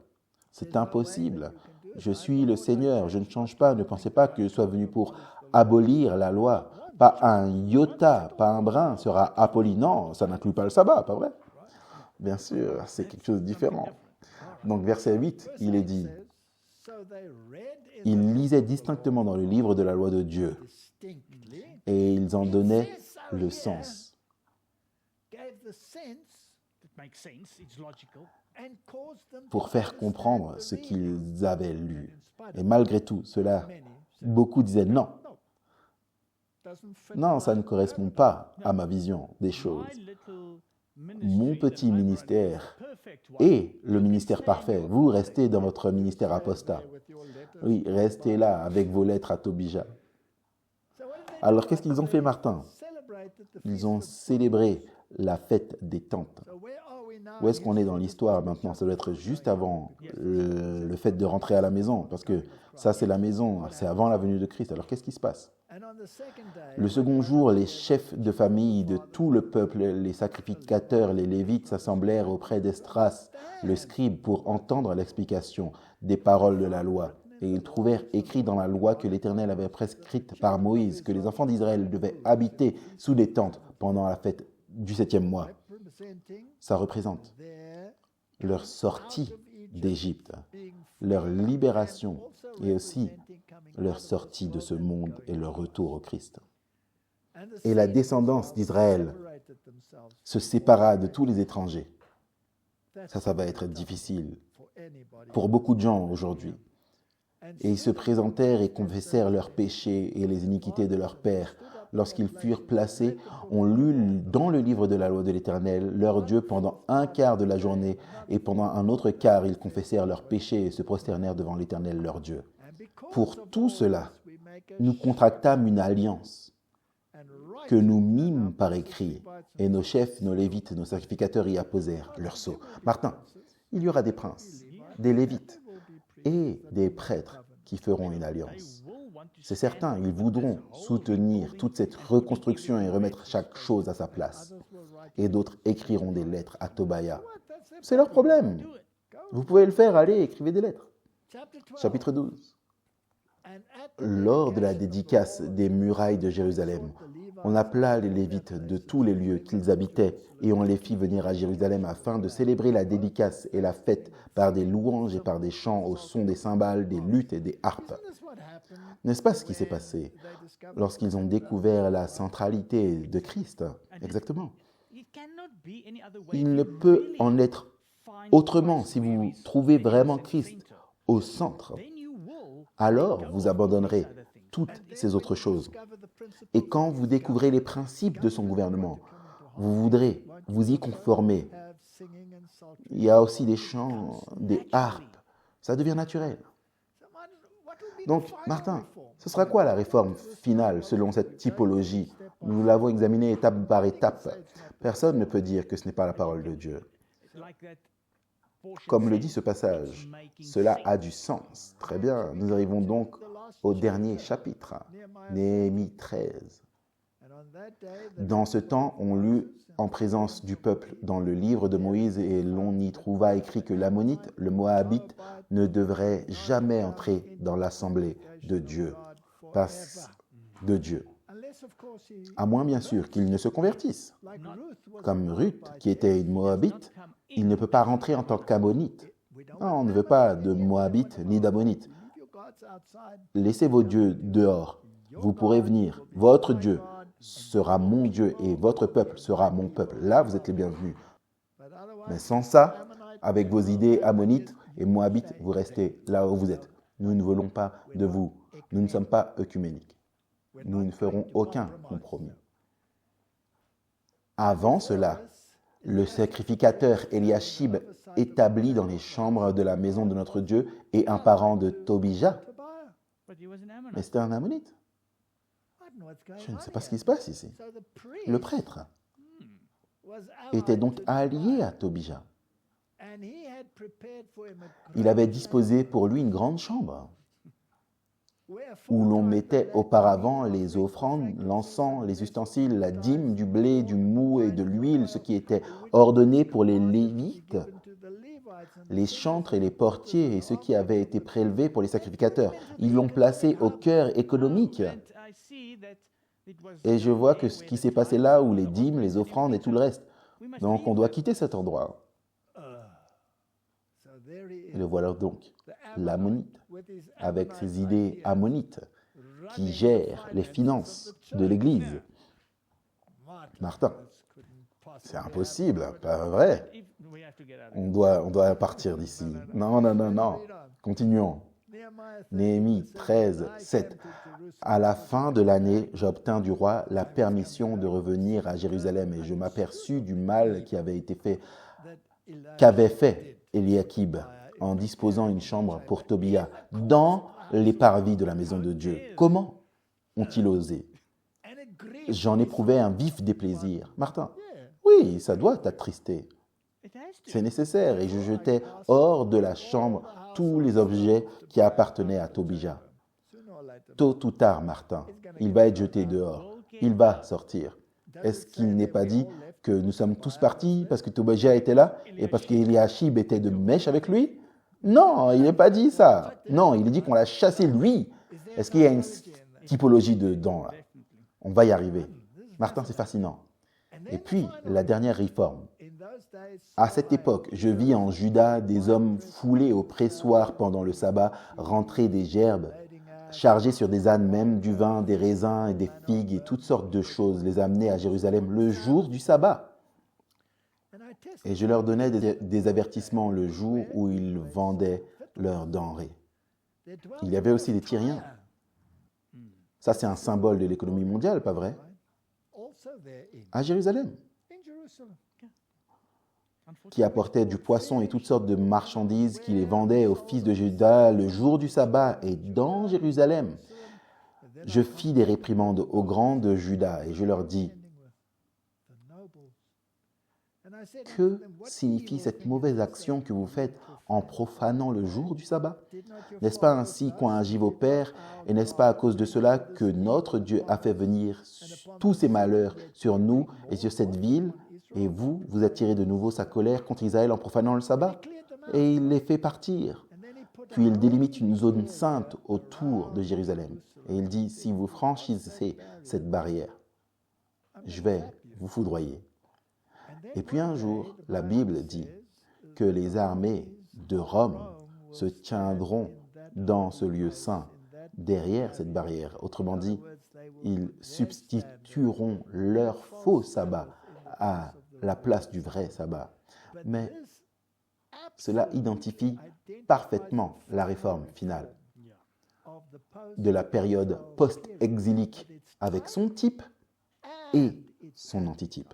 C'est impossible. Je suis le Seigneur, je ne change pas. Ne pensez pas que je sois venu pour abolir la loi. Pas un iota, pas un brin sera aboli. Non, ça n'inclut pas le sabbat, pas vrai? Bien sûr, c'est quelque chose de différent. Donc, verset 8, il est dit, ils lisaient distinctement dans le livre de la loi de Dieu et ils en donnaient le sens. Pour faire comprendre ce qu'ils avaient lu. Et malgré tout cela, beaucoup disaient non. Non, ça ne correspond pas à ma vision des choses. Mon petit ministère est le ministère parfait. Vous restez dans votre ministère apostat. Oui, restez là avec vos lettres à Tobija. Alors, qu'est-ce qu'ils ont fait, Martin? Ils ont célébré la fête des tentes. Où est-ce qu'on est dans l'histoire maintenant? Ça doit être juste avant le fait de rentrer à la maison, parce que ça, c'est la maison, c'est avant la venue de Christ. Alors, qu'est-ce qui se passe? Le second jour, les chefs de famille de tout le peuple, les sacrificateurs, les Lévites s'assemblèrent auprès d'Esdras, le scribe, pour entendre l'explication des paroles de la loi. Et ils trouvèrent écrit dans la loi que l'Éternel avait prescrite par Moïse que les enfants d'Israël devaient habiter sous des tentes pendant la fête du 7e mois. Ça représente leur sortie d'Égypte, leur libération et aussi leur sortie de ce monde et leur retour au Christ. Et la descendance d'Israël se sépara de tous les étrangers. Ça va être difficile pour beaucoup de gens aujourd'hui. Et ils se présentèrent et confessèrent leurs péchés et les iniquités de leurs pères. Lorsqu'ils furent placés, on lut dans le livre de la loi de l'Éternel, leur Dieu, pendant un quart de la journée, et pendant un autre quart, ils confessèrent leurs péchés et se prosternèrent devant l'Éternel, leur Dieu. Pour tout cela, nous contractâmes une alliance que nous mîmes par écrit, et nos chefs, nos Lévites, nos sacrificateurs y apposèrent leur sceau. Martin, il y aura des princes, des Lévites et des prêtres qui feront une alliance. C'est certain, ils voudront soutenir toute cette reconstruction et remettre chaque chose à sa place. Et d'autres écriront des lettres à Tobia. C'est leur problème. Vous pouvez le faire, allez, écrivez des lettres. Chapitre 12. Lors de la dédicace des murailles de Jérusalem, on appela les Lévites de tous les lieux qu'ils habitaient et on les fit venir à Jérusalem afin de célébrer la dédicace et la fête par des louanges et par des chants au son des cymbales, des luttes et des harpes. N'est-ce pas ce qui s'est passé lorsqu'ils ont découvert la centralité de Christ? Exactement. Il ne peut en être autrement. Si vous trouvez vraiment Christ au centre, alors vous abandonnerez toutes ces autres choses. Et quand vous découvrez les principes de son gouvernement, vous voudrez vous y conformer. Il y a aussi des chants, des harpes. Ça devient naturel. Donc, Martin, ce sera quoi la réforme finale selon cette typologie? Nous l'avons examinée étape par étape. Personne ne peut dire que ce n'est pas la parole de Dieu. Comme le dit ce passage, cela a du sens. Très bien, nous arrivons donc au dernier chapitre, Néhémie 13. Dans ce temps, on lut en présence du peuple dans le livre de Moïse et l'on y trouva écrit que l'Ammonite, le Moabite, ne devrait jamais entrer dans l'assemblée de Dieu, à moins bien sûr qu'il ne se convertisse. Comme Ruth, qui était une Moabite, il ne peut pas rentrer en tant qu'Ammonite. Non, on ne veut pas de Moabite ni d'Ammonite. Laissez vos dieux dehors. Vous pourrez venir. Votre Dieu sera mon Dieu et votre peuple sera mon peuple. Là, vous êtes les bienvenus. Mais sans ça, avec vos idées ammonites et moabites, vous restez là où vous êtes. Nous ne voulons pas de vous. Nous ne sommes pas œcuméniques. Nous ne ferons aucun compromis. Avant cela, le sacrificateur Eliashib établi dans les chambres de la maison de notre Dieu est un parent de Tobija. Mais c'était un ammonite. Je ne sais pas ce qui se passe ici. Le prêtre était donc allié à Tobija. Il avait disposé pour lui une grande chambre où l'on mettait auparavant les offrandes, l'encens, les ustensiles, la dîme, du blé, du mou et de l'huile, ce qui était ordonné pour les Lévites, les chantres et les portiers et ce qui avait été prélevé pour les sacrificateurs. Ils l'ont placé au cœur économique. Et je vois que ce qui s'est passé là, où les dîmes, les offrandes et tout le reste. Donc on doit quitter cet endroit. Et le voilà donc, l'ammonite, avec ses idées ammonites, qui gère les finances de l'Église. Martin, c'est impossible, pas vrai. On doit partir d'ici. Non. Continuons. Néhémie 13, 7. À la fin de l'année, j'obtins du roi la permission de revenir à Jérusalem et je m'aperçus du mal qu'avait fait Eliakib en disposant une chambre pour Tobia dans les parvis de la maison de Dieu. Comment ont-ils osé? J'en éprouvais un vif déplaisir. Martin, oui, ça doit t'attrister. C'est nécessaire et je jetai hors de la chambre tous les objets qui appartenaient à Tobija. Tôt ou tard, Martin, il va être jeté dehors. Il va sortir. Est-ce qu'il n'est pas dit que nous sommes tous partis parce que Tobija était là et parce qu'Eliashib était de mèche avec lui? Non, il n'est pas dit ça. Non, il est dit qu'on l'a chassé lui. Est-ce qu'il y a une typologie dedans là? On va y arriver. Martin, c'est fascinant. Et puis, la dernière réforme. À cette époque, je vis en Juda des hommes foulés au pressoir pendant le sabbat, rentrer des gerbes, chargés sur des ânes même, du vin, des raisins et des figues et toutes sortes de choses, les amener à Jérusalem le jour du sabbat. Et je leur donnais des avertissements le jour où ils vendaient leurs denrées. Il y avait aussi les Tyriens. Ça, c'est un symbole de l'économie mondiale, pas vrai? À Jérusalem, qui apportaient du poisson et toutes sortes de marchandises, qui les vendaient aux fils de Juda le jour du sabbat. Et dans Jérusalem, je fis des réprimandes aux grands de Juda et je leur dis: que signifie cette mauvaise action que vous faites en profanant le jour du sabbat? N'est-ce pas ainsi qu'ont agi vos pères? Et n'est-ce pas à cause de cela que notre Dieu a fait venir tous ces malheurs sur nous et sur cette ville? Et vous attirez de nouveau sa colère contre Israël en profanant le sabbat? Et il les fait partir. Puis il délimite une zone sainte autour de Jérusalem. Et il dit: si vous franchissez cette barrière, je vais vous foudroyer. Et puis un jour, la Bible dit que les armées de Rome se tiendront dans ce lieu saint, derrière cette barrière. Autrement dit, ils substitueront leur faux sabbat à la place du vrai sabbat. Mais cela identifie parfaitement la réforme finale de la période post-exilique avec son type et son antitype.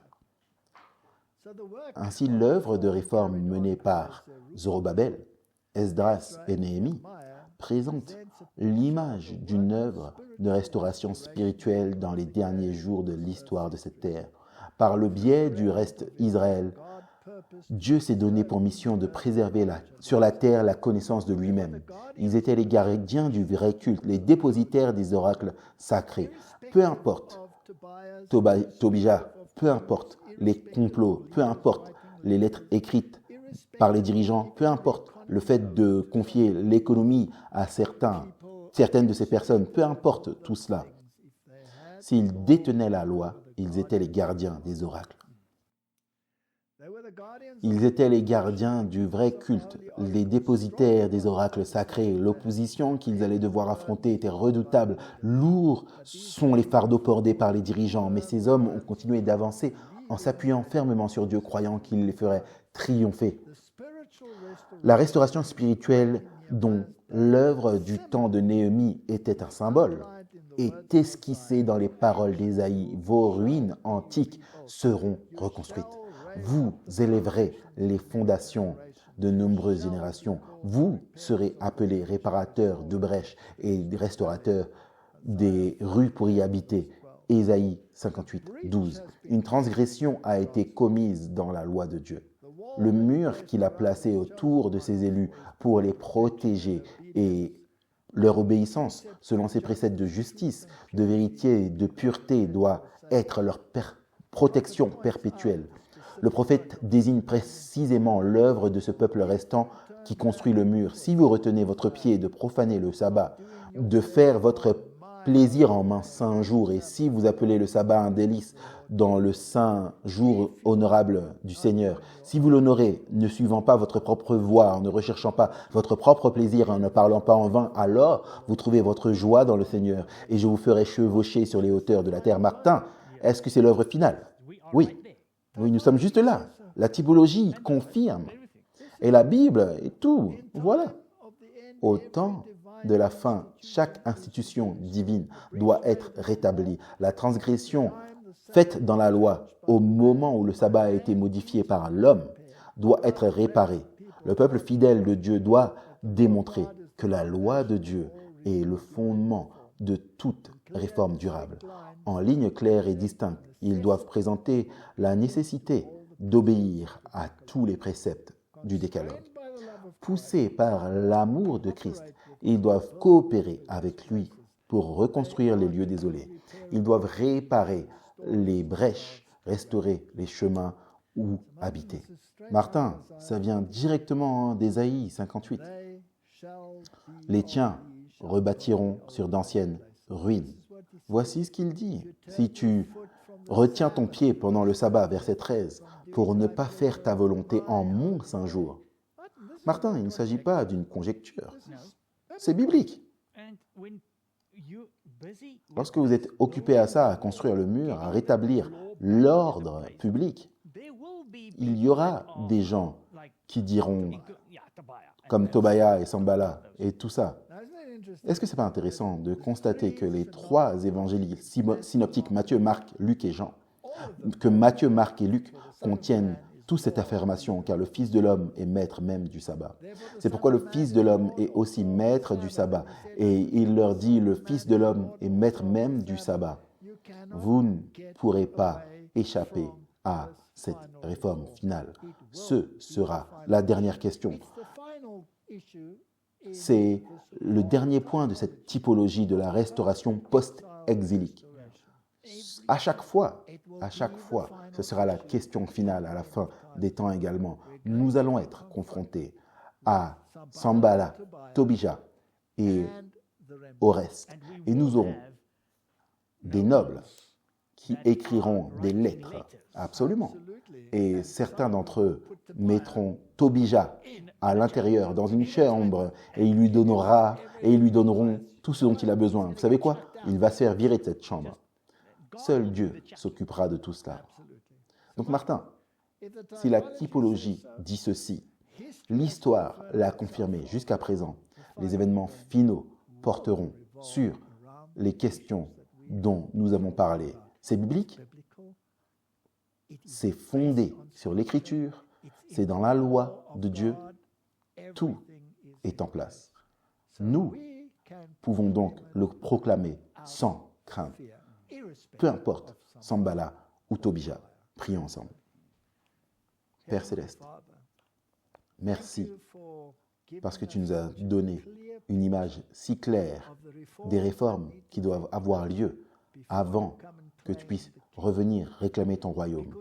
Ainsi, l'œuvre de réforme menée par Zorobabel, Esdras et Néhémie présente l'image d'une œuvre de restauration spirituelle dans les derniers jours de l'histoire de cette terre. Par le biais du reste Israël, Dieu s'est donné pour mission de préserver sur la terre la connaissance de lui-même. Ils étaient les gardiens du vrai culte, les dépositaires des oracles sacrés. Peu importe Tobija, peu importe les complots, peu importe les lettres écrites par les dirigeants, peu importe le fait de confier l'économie à certaines de ces personnes, peu importe tout cela. S'ils détenaient la loi, ils étaient les gardiens des oracles. Ils étaient les gardiens du vrai culte, les dépositaires des oracles sacrés. L'opposition qu'ils allaient devoir affronter était redoutable. Lourds sont les fardeaux portés par les dirigeants, mais ces hommes ont continué d'avancer en s'appuyant fermement sur Dieu, croyant qu'il les ferait triompher. La restauration spirituelle dont l'œuvre du temps de Néhémie était un symbole est esquissée dans les paroles d'Ésaïe. Vos ruines antiques seront reconstruites. Vous élèverez les fondations de nombreuses générations. Vous serez appelés réparateurs de brèches et restaurateurs des rues pour y habiter. Ésaïe 58, 12. Une transgression a été commise dans la loi de Dieu. Le mur qu'il a placé autour de ses élus pour les protéger et leur obéissance, selon ses préceptes de justice, de vérité et de pureté, doit être leur protection perpétuelle. Le prophète désigne précisément l'œuvre de ce peuple restant qui construit le mur. Si vous retenez votre pied de profaner le sabbat, de faire votre plaisir en un saint jour, et si vous appelez le sabbat un délice dans le saint jour honorable du Seigneur, si vous l'honorez, ne suivant pas votre propre voie, en ne recherchant pas votre propre plaisir, en ne parlant pas en vain, alors vous trouvez votre joie dans le Seigneur, et je vous ferai chevaucher sur les hauteurs de la terre. Martin, est-ce que c'est l'œuvre finale? Oui. Oui, nous sommes juste là. La typologie confirme. Et la Bible et tout. Voilà. Au temps de la fin, chaque institution divine doit être rétablie. La transgression faite dans la loi au moment où le sabbat a été modifié par l'homme doit être réparée. Le peuple fidèle de Dieu doit démontrer que la loi de Dieu est le fondement de toute réforme durable. En ligne claire et distincte, ils doivent présenter la nécessité d'obéir à tous les préceptes du décalogue. Poussés par l'amour de Christ, ils doivent coopérer avec lui pour reconstruire les lieux désolés. Ils doivent réparer les brèches, restaurer les chemins où habiter. Martin, ça vient directement d'Ésaïe 58. Les tiens rebâtiront sur d'anciennes ruines. Voici ce qu'il dit. Si tu retiens ton pied pendant le sabbat, verset 13, pour ne pas faire ta volonté en mon saint jour. Martin, il ne s'agit pas d'une conjecture. C'est biblique. Lorsque vous êtes occupé à ça, à construire le mur, à rétablir l'ordre public, il y aura des gens qui diront, comme Tobia et Sambala et tout ça. Est-ce que ce n'est pas intéressant de constater que les trois évangiles synoptiques, Matthieu, Marc, Luc et Jean, que Matthieu, Marc et Luc contiennent toute cette affirmation, car le Fils de l'homme est maître même du sabbat. C'est pourquoi le Fils de l'homme est aussi maître du sabbat. Et il leur dit, le Fils de l'homme est maître même du sabbat. Vous ne pourrez pas échapper à cette réforme finale. Ce sera la dernière question. C'est le dernier point de cette typologie de la restauration post-exilique. À chaque fois, ce sera la question finale à la fin des temps également. Nous allons être confrontés à Sambala, Tobija et au reste. Et nous aurons des nobles qui écriront des lettres, absolument. Et certains d'entre eux mettront Tobija à l'intérieur, dans une chambre, et ils lui donneront tout ce dont il a besoin. Vous savez quoi? Il va se faire virer de cette chambre. Seul Dieu s'occupera de tout cela. Donc Martin, si la typologie dit ceci, l'histoire l'a confirmé jusqu'à présent, les événements finaux porteront sur les questions dont nous avons parlé. C'est biblique, c'est fondé sur l'Écriture, c'est dans la loi de Dieu, tout est en place. Nous pouvons donc le proclamer sans crainte. Peu importe, Sambala ou Tobija, prions ensemble. Père céleste, merci parce que tu nous as donné une image si claire des réformes qui doivent avoir lieu avant que tu puisses revenir réclamer ton royaume.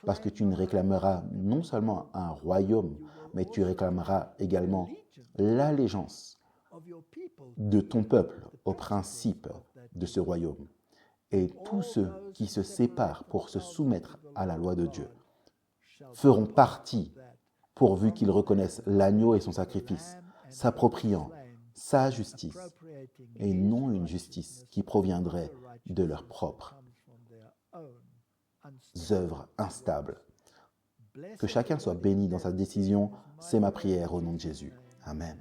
Parce que tu ne réclameras non seulement un royaume, mais tu réclameras également l'allégeance de ton peuple au principe de ce royaume. Et tous ceux qui se séparent pour se soumettre à la loi de Dieu feront partie, pourvu qu'ils reconnaissent l'agneau et son sacrifice, s'appropriant sa justice, et non une justice qui proviendrait de leurs propres œuvres instables. Que chacun soit béni dans sa décision, c'est ma prière au nom de Jésus. Amen.